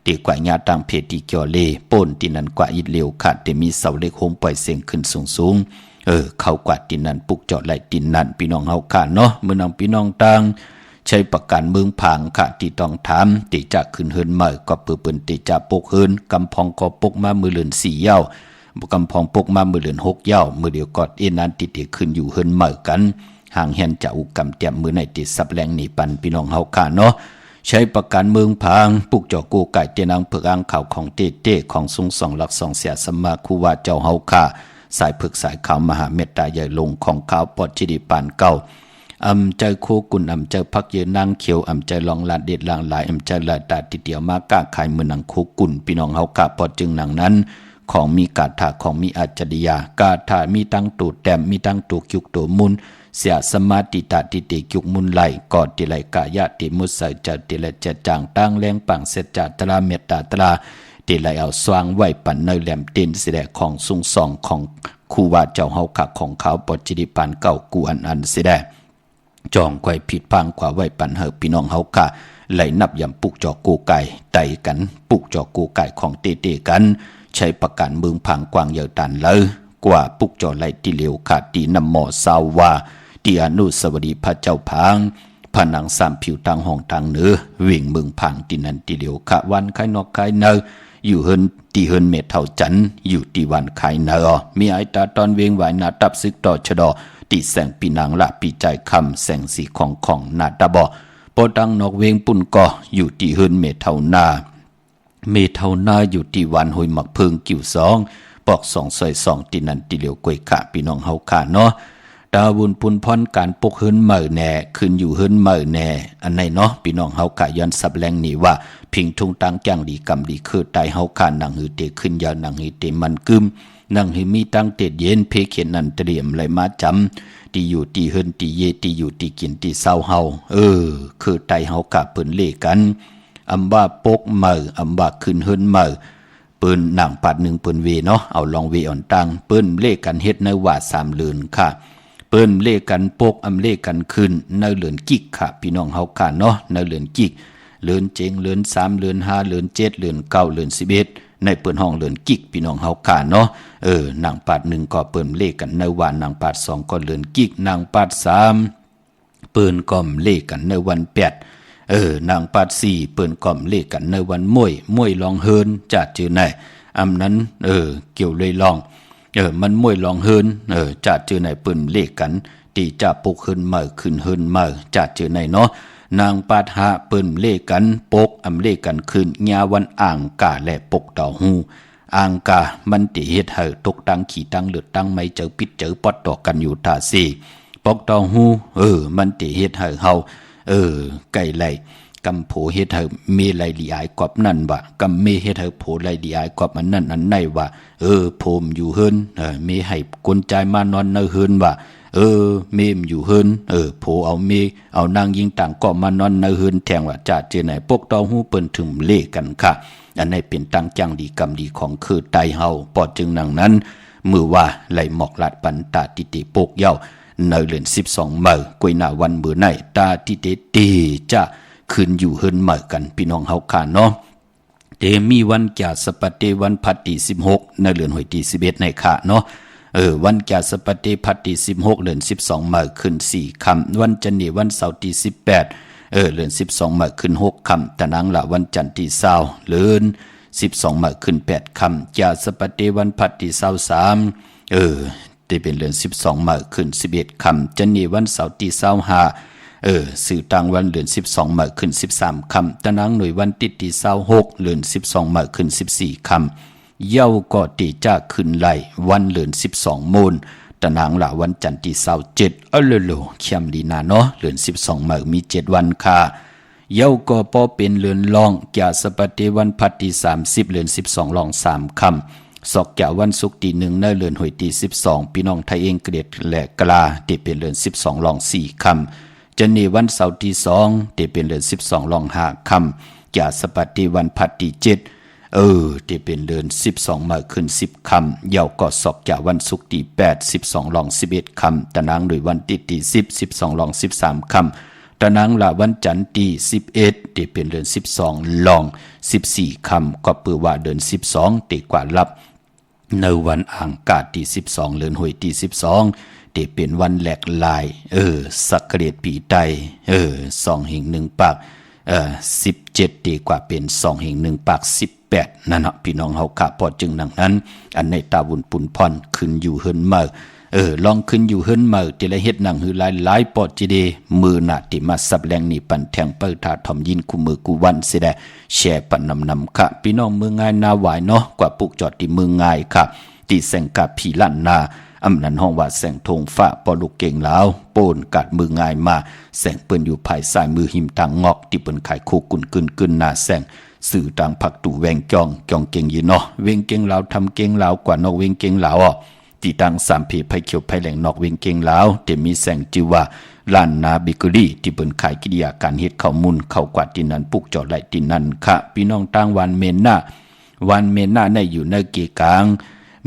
ตีกว่าญาตังเพตีเกี่ยวเลป่นตีนันกว่าอิดเลียวค่ะแต่มีเสาเล็กโฮมปล่อยเสียงขึ้นสูงเข้ากว่าตีนันปุกจอดไหลตีนันพี่น้องเฮาค่ะเนาะมื้อน้องพี่น้องตังใช้ประกันเมืองผางค่ะที่ต้องถามติจะขึ้นเฮินใหม่ก็เปิ้นติจะปกเฮินกำพองก็ปกมามือเลือน4เหย้ากำพองปกมามือเลือน6เหย้ามือเดียวกอดนันติขึ้นอยู่เฮินใหม่กันห่างแหนจะอุกำเตียมมือในติดสับแรงหนีปันพี่น้องเฮาค่ะเนาะใช้ประกันเมืองพางปุกจอกูไก่เตียนังเผือกอังข่าวของเต้ของทรงสองหลักสองเสียสมาคูว่าเจ้าเฮาค่ะสายเผือกสายขาวมหาเมตตาใหญ่ลงของขาวปอดจิดิปานเก่าใจโคกุนใจพักเยนางเขียวใจลองลาดเด็ดลางหลายใจลาดตาติเดียวมากล้าขายมือนังโคกุนพี่น้องเฮาค่ะปอดจึงหนังนั้นของมีกาถาของมีอาจริยากาถามีตั้งตูดแต้มมีตั้งตูกิกตูมุนเสียสมาติตาติติกิกมุนไหลกอดติไหลกายะติมุสใสจัดติไหลจัดจางตั้งแรงปังเสจัดตราเมตตาตราติไหลเอาสว่างไว้ปันเนยแหลมเต็นสิแดของสุงสองของคูวาเจ้าเฮาขะของเขาปอจิดิปันเก่ากูอันสิแดจองไว้ผิดพังกว่าไว้ปันเฮอพี่น้องเฮาค่ะไหลนับยำปุกจอกูไก่ไตกันปุกจอกูไก่ของเตกันใช้ประกันเมืองพังกวางเยอะตันเลยกว่าปุกจอไหลติเหลียวขาดตีนำหมอสาวาตีอนุสวดีพระเจ้าพังผนังสามผิวทางห้องทางเหนือวิ่งเมืองพังตีนันติเหลียวขะวันไข่นอกไข่เนออยู่เฮินตีเฮินเมทเท่าจันอยู่ตีวันไข่เนอมีไอตาตอนเวงไหวนาตับซึกต่อชดอตีแสงปีนางละปีใจคำแสงสีของนาตาบอปอดังนอกเวงปุ่นก่ออยู่ตีเฮินเมทเท่านาอยู่ตีวันหอยหมักเพิงกิ่ว2ปอก2ซอย2ตีนันติเหลียวกวยขะพี่น้องเฮาค่ะเนาะดาวุนพุนพรการปกเฮินเมื่อแน่ขึ้นอยู่เฮินเมื่อแน่อันไหนเนาะพี่น้องเฮาค่ะย้อนสับแรงนี่ว่าพิงทุงตังแจ้งดีกำดีคือตายเฮาค่ะนังหือเตขึ้นยาวนังหือเตมันกึมนังหือมีตังเตเย็นเพเขียนนันเตรียมไหลมาจำตีอยู่ตีเฮินตีเยตีอยู่ตีกินตีเศร้าเฮาคือตายเฮาค่ะเปิ้นเล่กันอำว่าปกเมื่ออำว่าขึ้นเฮินเมื่อเปิ้นหนังปัด1เปิ้นเวเนาะเอาลองเวอ่อนตังเปิ้นเล่กันเฮ็ดในว่า3เลือนค่ะเปิ้นเล่กันปกเล่กันขึ้นในเลือนกิกค่ะพี่น้องเฮาค่ะเนาะในเลือนกิกเลือนเจงเลือน3เลือน5เลือน7เลือน9เลือน11ในเปิ้นห้องเลือนกิกพี่น้องเฮาค่ะเนาะหนังปัด1ก็เปิ้นเล่กันในว่าหนังปัด2ก็เลือนกิกหนังปัด3เปิ้นก็เล่กันในวัน8นางปาด4เปิ้นก่อมเลขกันในวันมวยลองเฮินจัดจือไหนอำนั้นเกี่ยวเลยลองมันมวยลองเฮินจัดจือไหนเปิ้นเลขกันตีจะปกเฮินเมื่อขึ้นเฮินเมื่อจัดจือไหนเนาะ นางปาทะเปิ้นเล่กันปกอำเล่กันขึ้นญาวันอ่างกาและปกดอกฮูอ่างกามันติเฮ็ดให้ตกตังขี่ตังเลือดตังไม่เจอปิดเจอปอดดอกกันอยู่ท่าสิปกดอกฮูมันติเฮ็ดให้เฮาไก่ไหลกำโผเฮ็ดให้เมไหลลีอายกอบนั่นว่ากำเมเฮ็ดให้โผไหลลีอายกอบอันนั้นอันไหนว่าโผมอยู่เฮินเมให้กวนใจมานอนเนเฮินว่าเมมอยู่เฮินโผเอาเมเอานางยิงต่างก็มานอนเนเฮินแทงว่าจ่าเจไหนปกตองหูเปิ้นถึงเล่กันค่ะอันนี้เป็นตังจังดีกรรมดีของคือไตเฮาปอดจึงนังนั้นมือว่าไหลหมอกลัดปันตาติติปกเย้าในเดือน12มื้อกวยหน้าวันมื้อไหนตาติติตีจะขึ้นอยู่เฮินมื้อกันพี่น้องเฮาค่ะเนาะเตมีวันจาสปะเตวันพัดที่16ในเดือนหวยที่11ในค่ะเนาะวันจาสปะเตพัดที่16เดือน12มื้อขึ้น4ค่ำวันจันทร์วันเสาร์ที่18เดือน12มื้อขึ้น6ค่ำตะนางละวันจันทร์ที่20เดือน12มื้อขึ้น8ค่ำจาสปะเตวันพัดที่23ได้เป็นเดือน12มื้อขึ้น11ค่ำจันทร์วันเสาร์ที่25สื่อต่างวันเดือน12มื้อขึ้น13ค่ำตะนางหน่วยวันติดที่26เดือน12มื้อขึ้น14ค่ำเย้าก็ติจะขึ้นไหลวันเดือน12มูลตะนางละวันจันทร์ที่27โลเข้มดีนาเนาะเดือน12มื้อมี7วันค่ะเย้าก็พอเป็นเดือนรองแก่สปะเตวันพัดที่30เดือน12รอง3ค่ำศอกแก่วันศุกร์ที่1ในเดือนหวยที่12พี่น้องไทยเองเกลียดและกลาที่เป็นเดือน12รอง4ค่ำจันนี้วันเสาร์ที่2ที่เป็นเดือน12รอง5ค่ำแก่สปะเตวันพัดที่7ที่เป็นเดือน12มื้อขึ้น10ค่ำเย้าก็ศอกแก่วันศุกร์ที่8 12รอง11ค่ำตะนางโดยวันติดที่10 12รอง13ค่ำตะนางละวันจันทร์ที่11ที่เป็นเดือน12รอง14ค่ำก็เปือว่าเดือน12ติกว่าลับในวันอ่างกาที่12เดือนหวยที่12ที่เป็นวันแหลกลายสักเกตปีไต2แห่ง1ปาก17ดีกว่าเป็น2แห่ง1ปาก18นั่นเนาะพี่น้องเฮาค่ะพอจึงดังนั้นอันในตาบุญปุนพรขึ้นอยู่เฮินมื้อลองขึ้นอยู่เฮินมื้อที่ละเฮ็ดหนังหือหลายปอดจิเดมือหน้าที่มาสับแรงนี่ปันแทงเปิ้ถาทอมยินคู่มือกูวันสิได้แชร์ปันนำค่ะพี่น้องมือง่ายนาหวายเนาะกว่าปุกจอดที่มือง่ายค่ะที่แสงกะผีลั่นนาอำนันห้องว่าแสงธงฟ้าปอลูกเก่งลาวโปนกัดมือง่ายมาแสงเปิ้นอยู่ภายซ้ายมือหิมทางงอกที่เปิ้นขายโคกุนกึนหน้าแสงสื่อต่างผักตู่แวงจองเก่งอยู่เนาะเวงเก่งลาวทำเก่งลาวกว่านอกเวงเก่งลาวที่ต่าง3ผีไผเขียวไผแหลงนอกเวงเก่งลาวแต่มีแสงจิว่าล้านนาบิกรีที่เปิ้นขายกิริยาการเฮ็ดข้าวมุนเข้ากว่าที่นั้นปุกจอดไหลที่นั้นค่ะพี่น้องต่างวันเมนหน้าในอยู่ในเกกลาง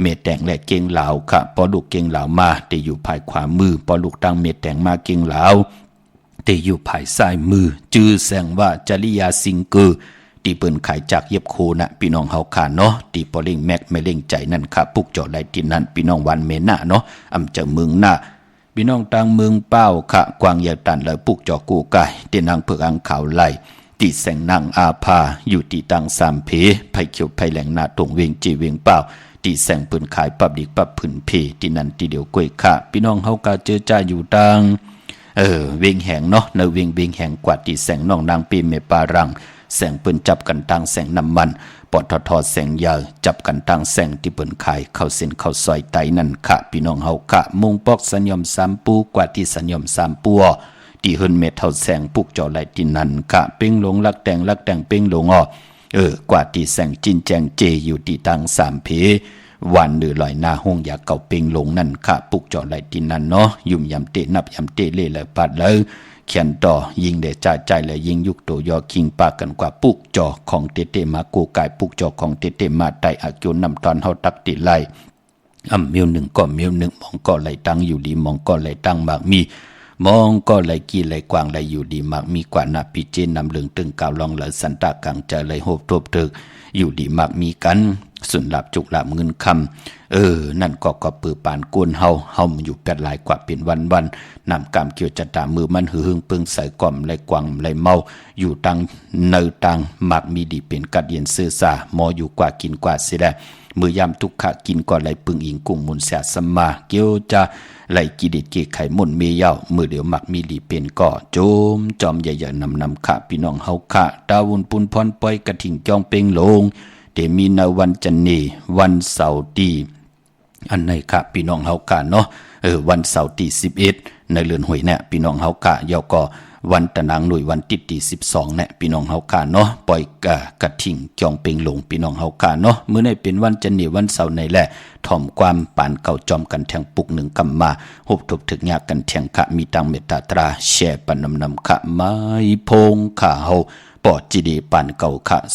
เมแตงและเก่งลาวค่ะพอลูกเก่งลาวมาแต่อยู่ภายขวามือพอลูกตั้งเมแตงมาเก่งลาวแต่อยู่ภายซ้ายมือจื้อแสงว่าจริยาสิงเกอที่เปิ้นขายจากเย็บโคนะพี่น้องเฮาค่ะเนาะที่ปอเล่งแม็กไม่เล่งใจนั่นค่ะปุกจอดไหลที่นั้นพี่น้องวันเมน่าเนาะอำจะเมืองหน้าพี่น้องต่างเมืองเป้าค่ะกวางยาตันและปุกจอกูไก่เตนางเผือกอังขาวไหลที่แสงนางอาภาอยู่ที่ตัง3เพไผเขียวไผแหลงหน้าตรงเวงจีเวงเป้าที่แสงปืนขายปับดิกปับผืนเพที่นั่นที่เดียวกล้วยค่ะพี่น้องเฮาก็เจอจ้าอยู่ตังเวงแหงเนาะในเวงแหงกว่าที่แสงน้องนางปีเมปารังแสงปืนจับกันตังแสงน้ำมันปอทอแสงยาวจับกันตังแสงที่เปิ้นขายเข้าเส้นเข้าซอยไตนั่นค่ะพี่น้องเฮาค่ะมุงปอกสัญญม3ปูกว่าที่สัญญม3ปัวที่เฮินเมเท่าแสงปุกจอไหลที่นั่นค่ะเป้งหลงลักแต่งเป้งหลงกว่าที่แสงจินแจงเจอยู่ที่ตัง3เพวันหรือลอยหน้าห้องยาเก่าเป่งลงนั่นค่ะปุกจอไหลที่นั่นเนาะยุ่มยำเตะนับยำเตะเล่เลยปัดเลยเขียนต่อยิงเดจ่าใจและยิงยุกโตยอคิงปากกันกว่าปุกจอของเตมาโกกายปุกจอของเตมาไตอากิวนำตอนเฮาตักติไลมิวหนึ่งก็มิวหนึ่งมองก็ไหลตั้งอยู่ดีมองก็ไหลตั้งมากมีมองก็ไหลกี่ไหลกว้างไหลอยู่ดีมากมีกว่านาพิเจนนำเลืองตึงกาวลองเหลอสันตากังใจไหลโหบทบตึกอยู่ดีมากมีกันส่วนหลับจุกหลับเงินคำนั่นก็ปือปานกวนเฮาอยู่แปดหลายกว่าเป็นวันนำกามเกี่ยวจัดตามือมันหือเปิงใส่ก่อมไหลกวังไหลเมาอยู่ตังเนตังมักมีดีเป็นกัดเย็นซื่อซาหมออยู่กว่ากินกว่าเสียได้ มือยามทุกขะกินก่อนไหลปึงอิงกุ้งมุนแสสมาเกียวจะไหลกิเด็ดเกไข่มุนเมียาวมือเดียวหมักมีหลีเป็นก่อโจมจอมใหญ่ๆนำขะพี่น้องเฮาขะดาวุนปุนพรปอยกระถิ่งจองเป่งลงเดมีนาวันจันนีวันเสาร์ที่อันไหนค่ะพี่น้องเฮากะเนาะวันเสาร์ที่11ในเรือนหวยเนี่ยพี่น้องเฮากะยอก็วันตะนางหน่วยวันติดที่12เนี่ยพี่น้องเฮากะเนาะปล่อยกระถิ่งจองเป่งลงพี่น้องเฮากะเนาะมื้อนี้เป็นวันจันนี่วันเสาร์ในแหละถ่อมความปานเก่าจอมกันแทงปุกหนึ่งกำมาฮบทบถึกยากกันแทงขะมีตังเมตตาตราแช่ปนนำขะไม้พงขะเฮาปอดจีดีปานเก่าขะ0629249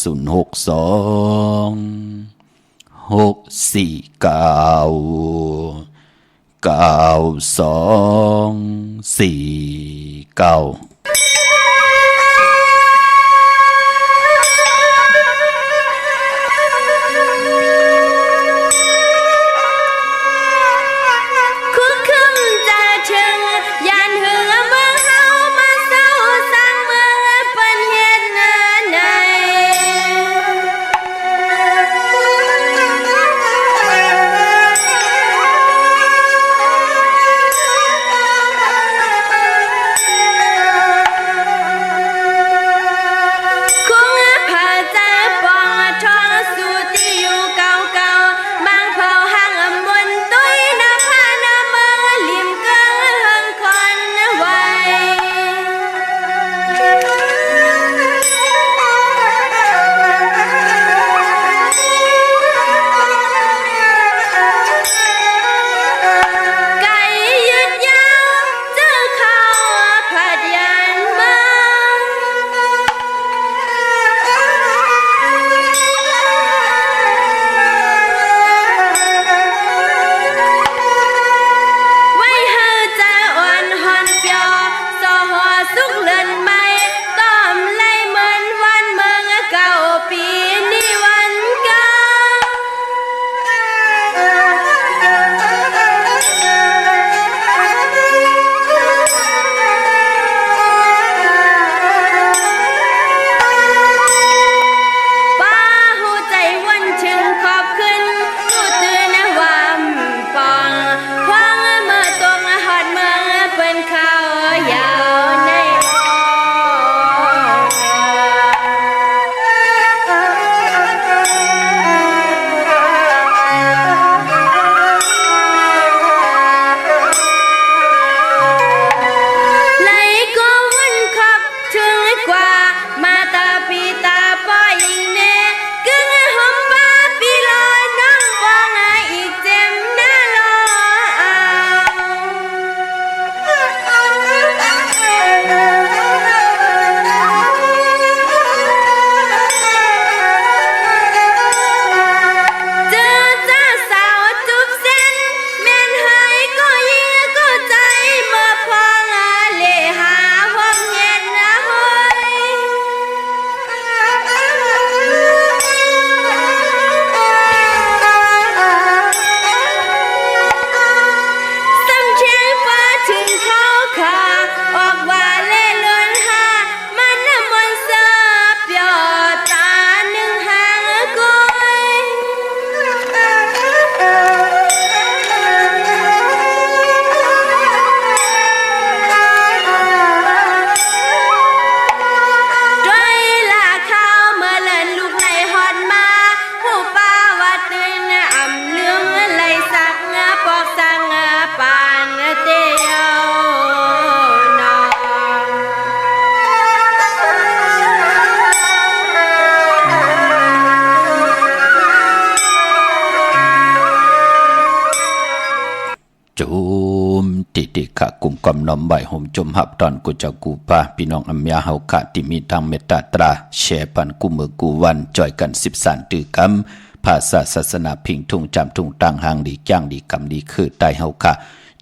ขะกุมกอมน้อมใบห่มจมหับตอนกุจักกูปาพี่น้องอัมยาเฮาขะที่มีทางเมตตาตราแช่ปันกูมือกูวันจ่อยกัน13ตือกำภาษาศาสนาพิงทุ่งจำทุ่งตังหางดีจ้างดีกำดีคือใต้เฮาขะ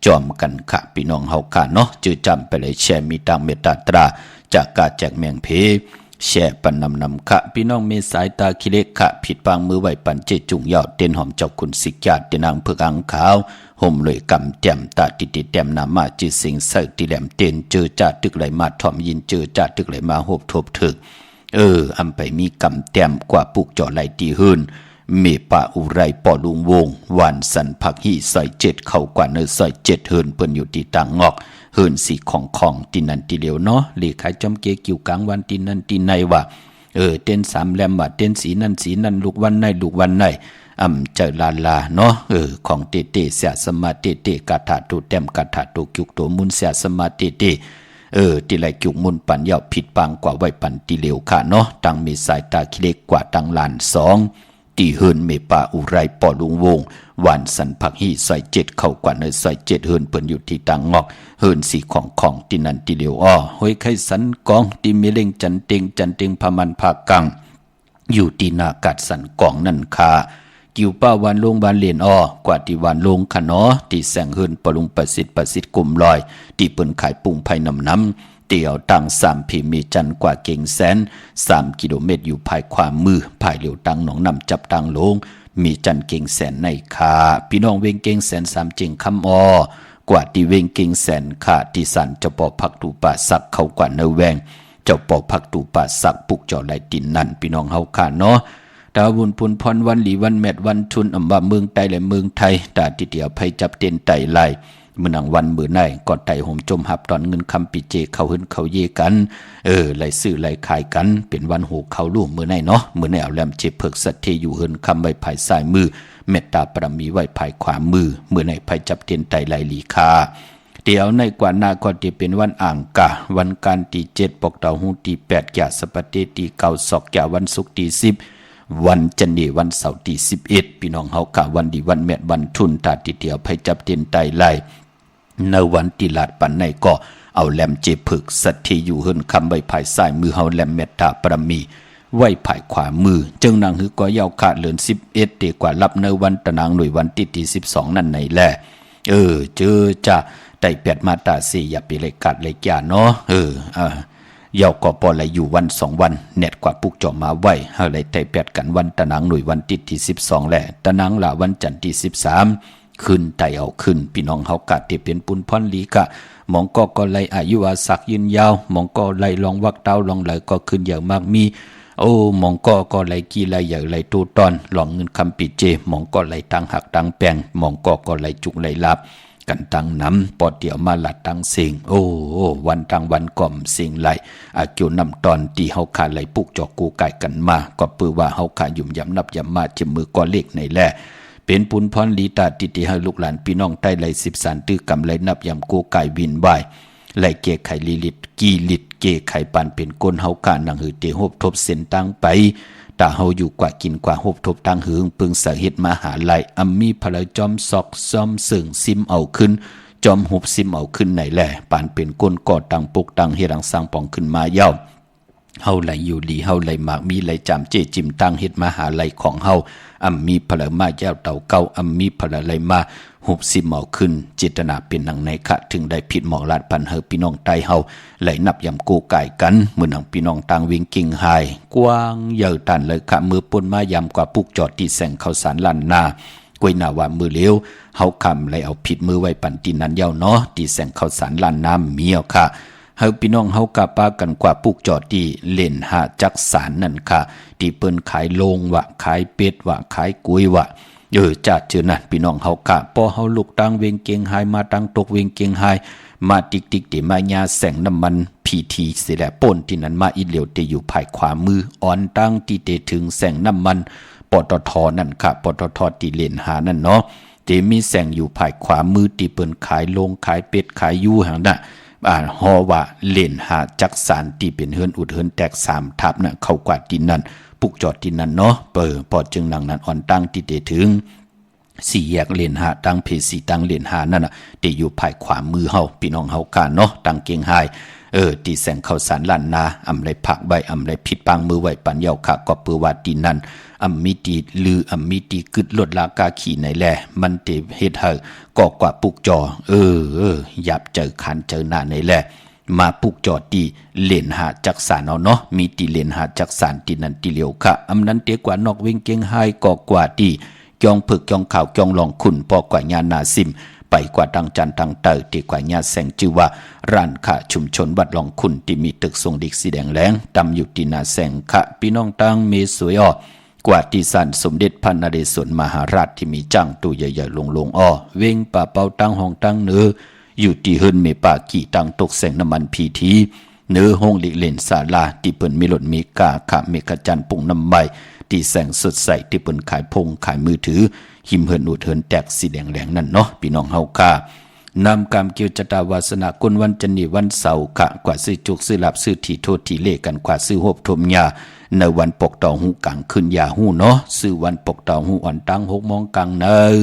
จอมกันขะพี่น้องเฮาขะเนาะจื้อจำไปเลยแช่มีทางเมตตาตราจากกาแจกแมงเพแช่ปันนำขะพี่น้องมีสายตาคิเลขะผิดปางมือไหวปันเจจุงยาวเต้นหอมเจ้าคุณสิกญาตินางเพือกอังขาวห่มเลยกำแต้มตาติดแต้มนามาจือสิงใส่ติแหลมเต้นเจอจ่าตึกไหลมาถ่อมยินเจอจ่าตึกไหลมาโหบทบถึกอำไปมีกำแต้มกว่าปุกจ่อไหลตีหืน เมปะอุไรปอลุงวงวันสันผักหีซอย7เข้ากว่าเนอซอย7เฮินเปิ้นอยู่ที่ต่างงอกเฮินสีของตินันติเหลียวเนาะเลขายจอมเกกิวกลางวันตินันติในว่าเต้นสามแลมว่าเต้นสีนั่นลูกวันในเจอลาเนาะของเตเสียสมาเตกาถาตูแต้มกาถาตูกิกตัวมุนเสียสมาเตติไลกิกมุนปันยาวผิดปังกว่าไว้ปันติเหลียวค่ะเนาะตังมีสายตาคิเล็กกว่าตังลาน2ตีเฮินเมปาอุไรปอลุงวงวันสันผักหีซอย7เข้ากว่าในซอย7เฮินเปิ้นอยู่ที่ต่างงอกเฮินสีของตินันติเหลียวห้อยไข่สันกองติเมเลงจันเต็งพมันภากังอยู่ที่นากัดสันกองนั่นค่ะกิวป้าวันลงบานเลียนกว่าที่วันลงขะเนาะที่แสงเฮินปลุงประสิทธิ์กลุ่มลอยที่เปิ้นขายปุ่งไผ่น้ำเตี่ยวตัง3พีมีจันกว่าเก่งแสน3กิโลเมตรอยู่ภายความมือภายเหลียวตังหนองนำจับตังลงมีจันเก่งแสนในคาพี่น้องเวงเก่งแสน3จิงคำกว่าที่เวงเก่งแสนค่ะที่สันเจ้าปอพักตูป่าสักเข้ากว่าเนแวงเจ้าปอพักตูป่าสักปุกจอไหลตินนั่นพี่น้องเฮาค่ะเนาะดาวุนพุนพรวันหลีวันแมดวันทุนว่าเมืองไทยและเมืองไทยตาติเดียวไผจับเต้นไตไลมื้อนังวันมื้อไหนก่อนไตห่มจมหับตอนเงินคำปิเจเขาหึนเขาเยกันไหลซื้อไหลขายกันเป็นวันหูเขาลู่มื้อไหนเนาะมื้อไหนเอาแลมเจ็บเพิกสัตเทอยู่หึนคำไว้ภายซ้ายมือเมตตาปรมีไว้ภายขวามือมื้อไหนไผจับเต้นไตไลลีคาเดี๋ยวในกว่าหน้าก็จะเป็นวันอ่างกะวันการที่7ปกเตาหูที่8แก่สปะเตที่9ศอกแก่วันศุกร์ที่10วันจันทร์วันเสาร์ที่11พี่น้องเฮากะวันดีวันแมดวันทุนตาติเดียวไผจับเต้นไตไลในวันที่ลาดปันในก็เอาแหลมเจผึกสัตที่อยู่เฮินคำใบภายซ้ายมือเฮาแหลมเมตตาปรมีไว้ภายขวามือจึงนางหือก็ยาวขาดเหลือน11เตกว่ารับในวันตะนางหน่วยวันที่12นั่นในแลเจอจะได้8มาตรา4อย่าไปเลยกัดเลยแก่เนาะยาวก็พอไหลอยู่วัน2วันเน็ตกว่าปุกจอมาไว้เฮาเลยได้8กันวันตะนางหน่วยวันที่12แหละตะนางละวันจันทร์ที่13ขึ้นไตเอาขึ้นพี่น้องเฮากะที่เป็นปุนพรลีกะมองก็ไหลอายุอาศักยืนยาวมองก็ไหลลองวักเต้าลองไหลก็ขึ้นอย่างมากมีมองก็ไหลกี่ไหลอย่างไหลตูตอนลองเงินคำปิเจมองก็ไหลตังหักตังแปงมองก็ไหลจุกไหลลับกันตังน้ำปอดเดียวมาหลัดตังเสียงวันตังวันก่อมเสียงไหลอาเกี่ยวนำตอนที่เฮาขาไหลปุกจอกกูไก่กันมาก็ปือว่าเฮาขายุ่มยำนับยำมาจิมมือก็เล็กในแลเป็นปุนพรลีตาติติให้ลูกหลานพี่น้องใต้ไหล13ตื้อกำไหลนับยำกูไก่วินไหวไหลเกไข่ลิลิตกีลิตเกไข่ปานเป็นก้นเฮาขานังหือเตหบทบเส้นตั้งไปตาเฮาอยู่กว่ากินกว่าหบทบตั้งหืงปึงสาเหตุมหาลัยมีพลจอมซอกซ้อมเสื่องซิมเอาขึ้นจอมหุบซิมเอาขึ้นไหนแหละปานเป็นก้นก่อตังปุกตังเฮรังสร้างปองขึ้นมาเย้าเฮาไหลอยู่ดีเฮาไหลมากมีไหลจำเจจิมตั้งเฮ็ดมหาลัยของเฮามีพลมาเจ้าเต่าเก่ามีพลไหลมาหุบซิมเอาขึ้นเจตนาเป็นหนังในคะถึงได้ผิดหมอกลาดพันเฮพี่น้องใต้เฮาไหลนับยำโกไก่กันเหมือนหนังพี่น้องต่างวิ่งกิ่งหายกว้างเยอะตันเลยค่ะมือปนมายำกว่าปุกจอดที่แสงข้าวสารลันนากวยนาว่ามือเลี้ยวเฮาคำไหลเอาผิดมือไว้ปันตินันเย้าเนาะที่แสงข้าวสารลันน้ำเมียวค่ะเฮาพี่น้องเฮากะปากันกว่าปุกจอดที่เล่นหาจักสารนั่นค่ะที่เปิ้นขายโลงวะขายเป็ดวะขายกุ้ยวะจัดเจอนั่นพี่น้องเฮากะพอเฮาลุกตังเวงเกียงไฮมาตังตกเวงเกียงไฮมาติ๊กติมายาแสงน้ำมันพีทีเสียแหละป่นที่นั้นมาอีเหลียวเตอยู่ภายขวามืออ่อนตั้งที่เตถึงแสงน้ำมันปตทนั่นค่ะปตทที่เล่นหานั่นเนาะเตมีแสงอยู่ภายขวามือที่เปิ้นขายโลงขายเป็ดขายยูหังน่ะฮอว่าเล่นหาจักสารที่เป็นเฮือนอุดเฮือนแตก3ทับน่ะเข้ากว่าที่นั่นปุกจอดที่นั่นเนาะพอจึงหลังนั้นอ่อนตั้งที่เตถึง4แยกเล่นหาตั้งเพสีตั้งเล่นหานั่นน่ะที่อยู่ภายขวามือเฮาพี่น้องเฮากันเนาะตั้งเกียงไฮที่แสงข้าวสารล้านนาไรผักใบไรผิดปังมือไว้ปันเยาค่ะก็เปือว่าที่นั่นมีตีลือมีตีกึดลดลากาขี่ในแลมันเตเฮ็ดให้ก็กว่าปุกจอหยับเจอคันเจอหน้าในแลมาปุกจอดีเล่นหาจักสารเอาเนาะมีตีเล่นหาจักสารที่นั่นตีเหลียวค่ะนั้นเตกว่านอกเวงเกียงไฮก็กว่าที่จองผึกจองข่าวจองลองขุนพอกว่าญานาซิมไปกว่าดังจันตังเตอตีกว่าญาแสงชื่อว่าร้านค้าชุมชนวัดลองขุนที่มีตึกทรงดิกสีแดงแหลงดำอยู่ที่นาแสงค่ะพี่น้องตังเมสวย กว่าที่ศาลสมเด็จพระนเรศวรมหาราชที่มีจ้างตู้ใหญ่ๆลงอ้อเว้งป่าเป่าตั้งห้องตั้งเนื้ออยู่ที่เฮิรนเมป่ากี่ตั้งตกแสงน้ำมันพีทีเนื้อห้องลิเลนศาลาที่เปิ้นมีรถมีกาขะเมกจันปุ่งน้ำใบที่แสงสดใสที่เปิ้นขายพงขายมือถือหิมเฮิรนอุดเฮิรนแตกสีแดงๆนั่นเนาะพี่น้องเฮาค่ะนำกรรมเกี่ยวจตาวาสนากุลวันจันนีวันเสาร์กะกว่าซื้อจุกซื้อหลับซื้อที่โทษที่เลกันกว่าซื้อหบทมยาในวันปกตองหูกลางคืนยาหูเนาะซื้อวันปกตองหูอ่อนตั้ง6 โมงกลางเนอ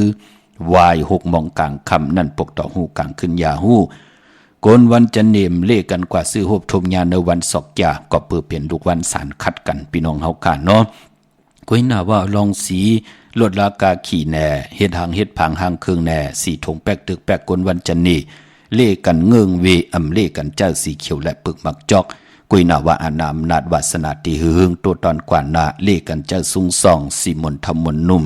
วาย6 โมงกลางคำนั่นปกตองหูกลางคืนยาหูกนวันจันเนมเลกันกว่าซื้อหบทมยาในวันศอกยาก็เพื่อเปลี่ยนลูกวันสารคัดกันพี่น้องเฮาค่ะเนาะก้อยหน้าว่าลองสีลดราคาขี่แหน่เฮ็ดหางเฮ็ดผางหางเครื่องแหน่สีถงแป๊กตึกแป๊กกนวันจันนี่เลกันเงิงเวเลกันเจ้าสีเขียวและปึกมักจอกกุยนาว่าอานามนาดวาสนาติหึงตัวตอนกว่านาเลกันเจ้าซุงซองสีมนทำมนนุ่ม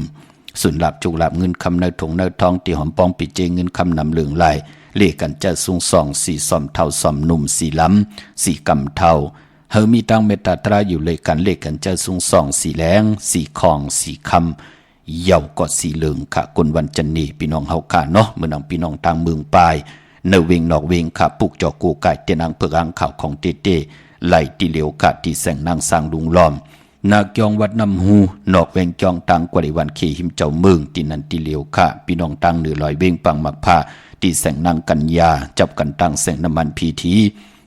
สุนหลับจุกหลับเงินคำในถงในทองตีหอมปองปิเจเงินคำนำเหลืองไหลเลกันเจ้าซุงซองสีซอมเทาซอมนุ่มสีล้ำสีกำเทาเฮอมีตั้งเมตตาตราอยู่เลยกันเลกันเจ้าซุงซองสีแรงสีคองสีคำเยาวก็สีเหลืองค่ะกนวันจันนีพี่น้องเฮาค่ะเนาะเมื่อนางพี่น้องทางเมืองปลายเนเวงนอกเวงค่ะปุกจอกูไก่เตนางเพิกอังข่าวของเตไหลที่เหลียวกะที่แสงนางสร้างลุงล้อมนากยองวัดน้ำหูนอกเวงจองตังกว่าในวันเคหิมเจ้าเมืองที่นันที่เหลียวกะพี่น้องตังเหนือลอยเวงปังมักผ้าที่แสงนางกัญญาจับกันตังแสงน้ำมันพีที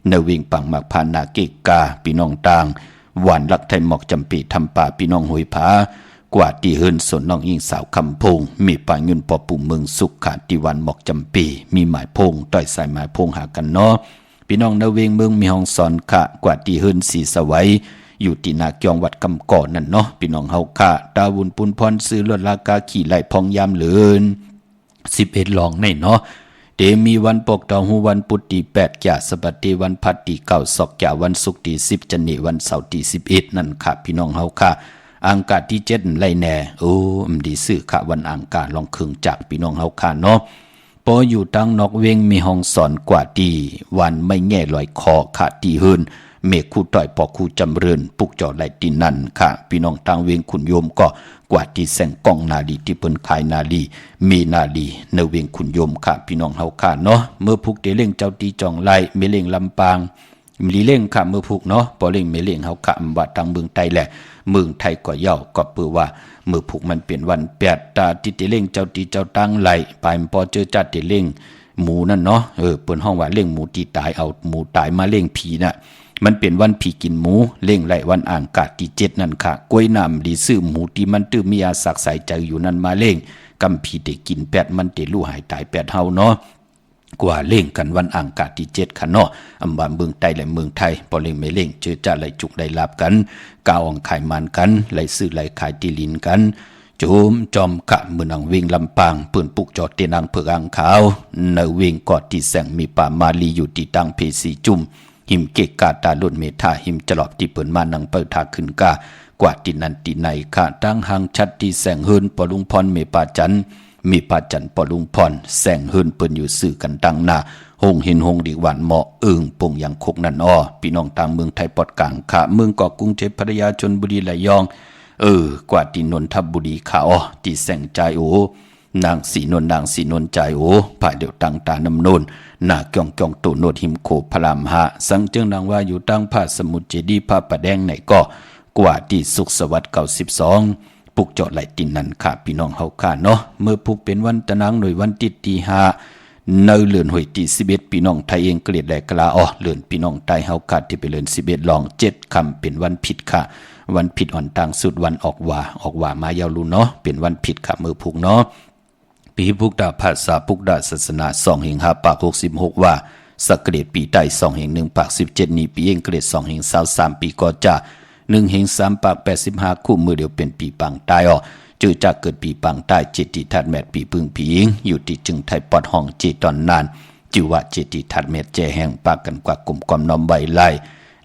เนเวงปังมักผ้านาเกกาพี่น้องตังหวานลักไทยหมอกจำปีทำป่าพี่น้องหอยผากว่าที่เฮิรนสนน้องยิงสาวคำพงมีป่าเงินปอปุ่มเมืองสุขขาดที่วันหมอกจำปีมีหมายพงต่อยสายหมายพงหากันเนาะพี่น้องนาเวงเมืองมีห้องสอนค่ะกว่าที่เฮิรนสีสวัยอยู่ที่นาเกียงวัดกำก่อนนั่นเนาะพี่น้องเฮาค่ะดาวุนปุนพรซื้อลดราคาขี่ไหลพองยามเหลือน11หลองในเนาะเดมีวันปกตองหูวันปุตติ8จ่าสบัดตีวันพัดตี9ศอกจ่าวันศุกร์ที่10จันนี่วันเสาร์ที่11นั่นค่ะพี่น้องเฮาค่ะอังกาที่7ไล่แน่โอ้ดีซื้อค่ะวันอังกาลองครึ่งจากพี่น้องเฮาค่ะเนาะพออยู่ตั้งนอกเวงมีห้องสอนกว่าดีวันไม่แง่ลอยคอค่ะตีเฮินเมฆคู่ต่อยปอคู่จำเริญปุกจอไหลตีนั่นค่ะพี่น้องตั้งเวงขุนโยมก็กว่าที่แสงกองนาลีที่เปิ้นขายนาลีมีนาลีในเวงขุนโยมค่ะพี่น้องเฮาค่ะเนาะเมื่อพุกเตเล่งเจ้าตีจองไล่เมเล่งลำปางมีเล่งค่ะเมื่อพุกเนาะพอเล่งเมเล่งเฮาค่ะว่าตั้งเมืองไทยแหละเมืองไทยก็เย่าก็เปื้อว่าเมื่อผูกมันเปลี่ยนวันแปดตาติเตเล่งเจ้าตีเจ้าตั้งไหลไปพอเจอจัดเตเล่งหมูนั่นเนาะเปิ้นห้องว่าเล่งหมูตีตายเอาหมูตายมาเล่งผีน่ะมันเป็นวันผีกินหมูเล่งไหลวันอ่างกาดที่7นั่นค่ะกล้วยน้ำดีซื้อหมูที่มันตื้อมีอาศักใส่ใจอยู่นั่นมาเล่งกำผีได้กิน8มันเตลู่หายตาย8เฮาเนาะกว่าเล่งกันวันอ่างกาดที่7ค่ะเนาะอำว่าเมืองใต้และเมืองไทยพอเล่งไม่เล่งเจอจะไหลจุกได้ลาบกันกาวองขายมันกันไหลซื้อไหลขายตีลินกันโจมจอมกะเมืองเวงลำปางปืนปุกจอดเตนังเผือกอังขาวในเวงกอดที่แสงมีป่ามาลีอยู่ที่ตั้งเพสีจุ่มหิมเกกาตาลุ่นเมธาหิมจลอบที่เปินมานังเปิดทาขึ้นกากว่าที่นันที่ในค่ะตั้งหางชัดที่แสงเฮินปอลุงพรเมป่าจันมีป่าจันปอลุงพรแสงเฮินเปิ้นอยู่สื่อกันตั้งหน้าหงเห็นหงดีหวานเหมาะปงอย่างคกนั่นอ้อพี่น้องตามเมืองไทยปอดกลางค่ะเมืองเกาะกรุงเทพพัทยาชลบุรีระยองกว่าที่นนทบุรีค่ะอ้อที่แสงใจโอนางสีนนใจโอผาเดียวตังตาน้ำโนนหน้าจ้องตูโนดหิมโคพลามหาสังเจิงนางว่าอยู่ตั้งผ้าสมุทรเจดีผ้าประแดงไหนก็กว่าที่สุขสวัสดิ์92ปุกจอดไหลตินนั่นค่ะพี่น้องเฮาค่ะเนาะเมื่อปุกเป็นวันตะนางหน่วยวันติดตี5ในเลือนหวยตี11พี่น้องไทยเองเกลียดแหลกลาอ้อเลือนพี่น้องไทยเฮาค่ะที่ไปเลือน11ลอง7คำเป็นวันผิดค่ะวันผิดอ่อนต่างสุดวันออกว่ามายาวลุเนาะเป็นวันผิดค่ะมือพุกเนาะปีพุกดาภาษาพุกดาศาสนา2แห่ง5ปาก66ว่าสักเกรดปีใต้2แห่ง1ปาก17นี้ปีเองเกรด2แห่ง23ปีก็จะ1แห่ง3ปาก85คู่มือเดียวเป็นปีปังใต้อ้อจือจากเกิดปีปังใต้เจติทัดแมดปีพึ่งผีอิงอยู่ที่จึงไทยปอดห้องเจตอนนานจิวะเจติทัดแมดแจแห่งปากกันกว่ากลุ่มกอมน้อมใบไล่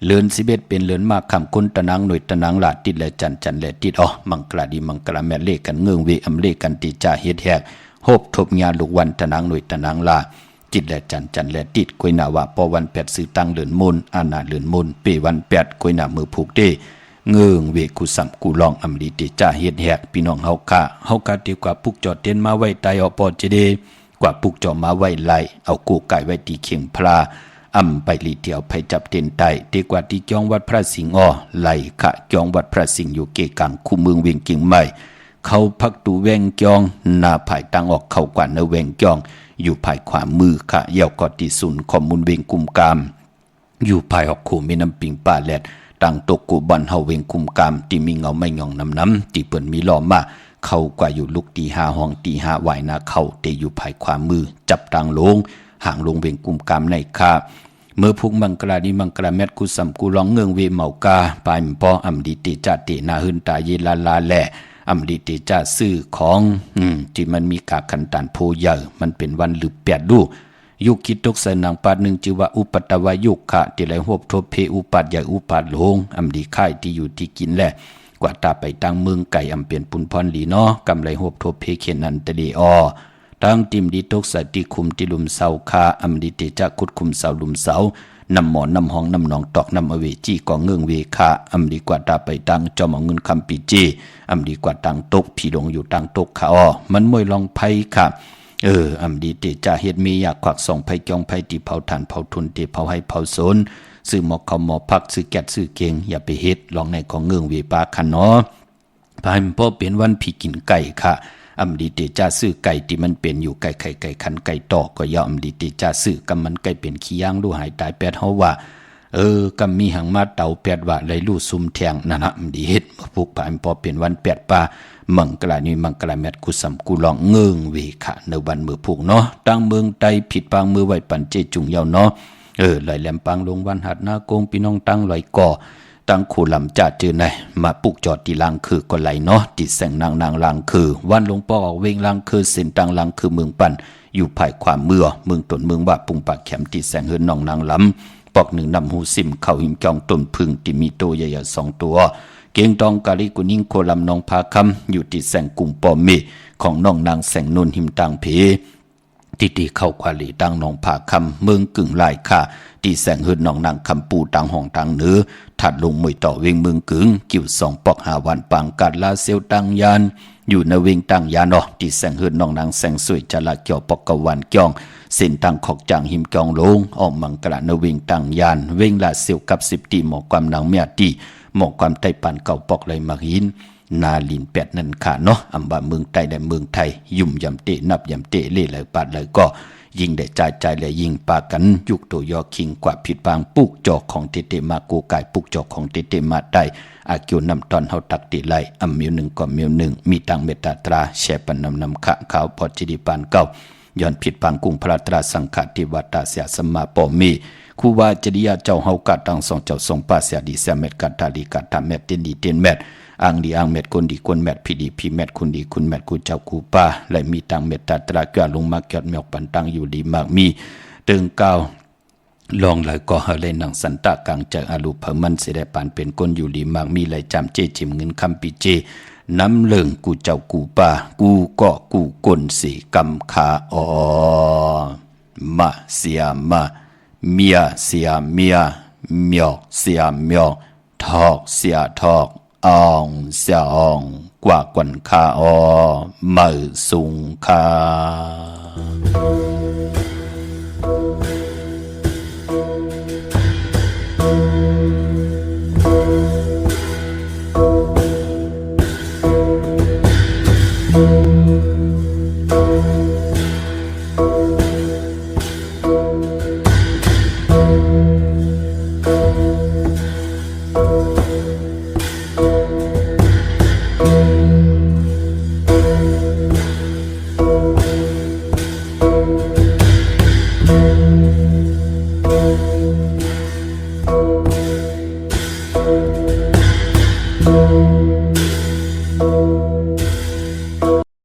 เลือน11เป็นเลือนมากคำคุณตะนังหน่วยตะนังลาติดและจันและติดอ้อมังกลาดีมังกลาแมดเลกันเงืองเวอำเลกันติจ่าเฮ็ดแฮกโฮบทบงานลูกวันตะนังหน่วยตะนังลาจิตและจันและติดกวยหน้าว่าปอวัน8ซื้อตั้งเลือนมูลอาณาเลือนมูลปีวัน8กวยหน้ามือผูกเด้ เงิงเวกุสัมกุลองอำลีเตจ่าเฮ็ดแหกพี่น้องเฮากะดีกว่าปุกจอดเต้นมาไว้ไตอปอเจเดกว่าปุกจอมาไว้ไหลเอากูไก่ไว้ตีเข็งพลาไปลีเดียวไปจับเต้นไตดีกว่าที่จองวัดพระสิงห์ไหลขะจองวัดพระสิงห์อยู่เกกังคู่เมืองเวียงกิ่งใหม่เขาพักตูแวงจองหน้าภายตังออกเข้ากว่าเนแวงจองอยู่ภายขวามือขะเยาวกอติศูนย์ข้อมูลเวียงกุมกามอยู่ภายออกขู่มีน้ำปิงป่าแลดต่างตกกูบันเฮาเวงคุมกามที่มีเงาไม่หย่องน้ำที่เปิ่นมีล้อมมาเข้ากว่าอยู่ลุกตีห้าห้องตีห้าไหวนาเข้าเตอยู่ภายขวามือจับต่างลงห่างลงเวงกุมกามในคาเมื่อพุกมังกราดีมังกราเม็ดกุสัมกุลองเงืองเวเมากาปายมปออำดีติจ่าเตนาหืนตาเยลาลาแลอำดีติจ่าซื้อของที่มันมีกาคันตานโพใหญ่มันเป็นวันหรือแปดดูยุคิดตกใส่นางปาดหนึ่งจิว่าอุปัตตวายุขะที่ไหลหวบทบเพอุปัตใหญ่อุปัตหลงอำดีค่ายที่อยู่ที่กินแหละกว่าตาไปตั้งเมืองไก่อำเปลี่ยนปุนพรหลีเนาะกำไหลหวบทบเพเขนันตะลีอตั้งติมดีตกใส่ที่คุมที่ลุมเสาคาอำดีเตจะคุดคุมเสาลุมเสานำหมอนำห้องนำหนองตอกนำอเวจีกองเงืองเวคาอำดีกว่าตาไปตั้งจอมเอาเงินคำปีจีอำดีกว่าตั้งตกผีดงอยู่ตั้งตกขามันมวยลองไพ่ค่ะอำดีเตจ่าเฮ็ดมีอยากควักส่องไผจองไผตีเผาถ่านเผาทุนเตเผาให้เผาโซนซื้อหมอกเขาหมอพักซื้อแกดซื้อเก่งอย่าไปเฮ็ดลองในของเงืองเวปาคันเนาะพายพ่อเป็นวันผีกินไก่ค่ะอำดีเตจ่าซื้อไก่ที่มันเป็นอยู่ไก่ไข่ไก่คันไก่ตอกก็อย่าอำดีเตจ่าซื้อกำมันไก่เป็นขี้ย่างดูหายตายแปดเฮาว่ากำมีหังมาเต่าแปดว่าเลยลู่ซุ่มแทงนั่นน่ะอำดีเฮ็ดพวกพายพ่อเป็นวันแปดป่ามังกลานี่มังกลาแมดกุสัมกุลองเงืองเวขะในวันมือผูกเนาะตั้งเมืองไตผิดปางมือไว้ปันเจจุงเยาเนาะลอยแหลมปางลงวันหัดนาโกงพี่น้องตั้งลอยก่อตั้งขู่ลำจ่าเจอไหนมาปลุกจอดที่ลางคือก็ไหลเนาะติดแสงนางลางคือวันหลวงพ่อออกเวงลางคือเส้นตังลางคือเมืองปั่นอยู่ภายความเมืองตนเมืองว่าปุงปากแขมติดแสงเฮือนนองนางลำปอกหนึ่งนำหูซิมเข่าหิมจองต้นพึ่งที่มีตัวใหญ่ๆ2 ตัวเกียงตองกาลิกุนิ่งโคลำนองพาคำอยู่ที่แสงกุ่มปอมเมของน้องนางแสงนุ่นหิมตังเพที่เข้าควาลีตังนองพาคำเมืองกึ่งลายค่ะที่แสงหืดน้องนางคำปูตังห้องตังเนื้อถัดลงมวยต่อเวงเมืองกึ่งกิ่ว2 ปอก5 วันปังกัดลาเซลตังยานอยู่ในเวงตังยานที่แสงหืดน้องนางแสงสวยจละเกี่ยวปอกกวันเกี่ยงเส้นตังขอกจางหิมจองลงออกมังกระในเวงตังยานเวงลาเซลกับ10 ตีหมอกความนางเมียตีหมอกความไต้ปันเก่าปอกไหลมาหินนาลิน8นั่นค่ะเนาะอำบาเมืองไทยและเมืองไทยยุ่มยำเตะนับยำเตะเล่ไหลปาดไหลก็ยิงได้ใจและยิงปากันยุกตัวยอคิงกว่าผิดบางปุกจอกของเตมากูกายปุกจอกของเตมาได้อากิวนำตอนเฮาตักติไหลอำมิวหนึ่งก็มิวหนึ่งมีตังเมตตาตราแชปันนำขะขาวพอจิดิปานเก่าย้อนผิดบางกุ้งพระตราสังฆติวัตตาเสียสมมาปอมีครูว่าจริยาเจ้าเฮากะตัง2 เจ้า2ป่าเสียดีเสียเม็ดกะตาลีกะตาเม็ดเต็นดีเต็นเม็ดอังดีอังเม็ดคนดีคนแมดพี่ดีพี่แมดคนดีคุณแมดกูเจ้ากูป้าและมีตังเม็ดตาตราเกลงมาเกิดเมียกปันตังอยู่ดีมากมีตึงเก้าลองเลยก็เฮาเลยนังสันตะกังจากอาลูพมันสิได้ปานเป็นคนอยู่ดีมากมีเลยจำเจจิมเงินคำปีเจน้ำเลิงกูเจ้ากูป้ากูก็กูกลสีกำขามาเสียมาเมียเสียเมียเมียเสียเมียทอกเสียทอกอองเสียอองกว่ากวนคามือสุงคา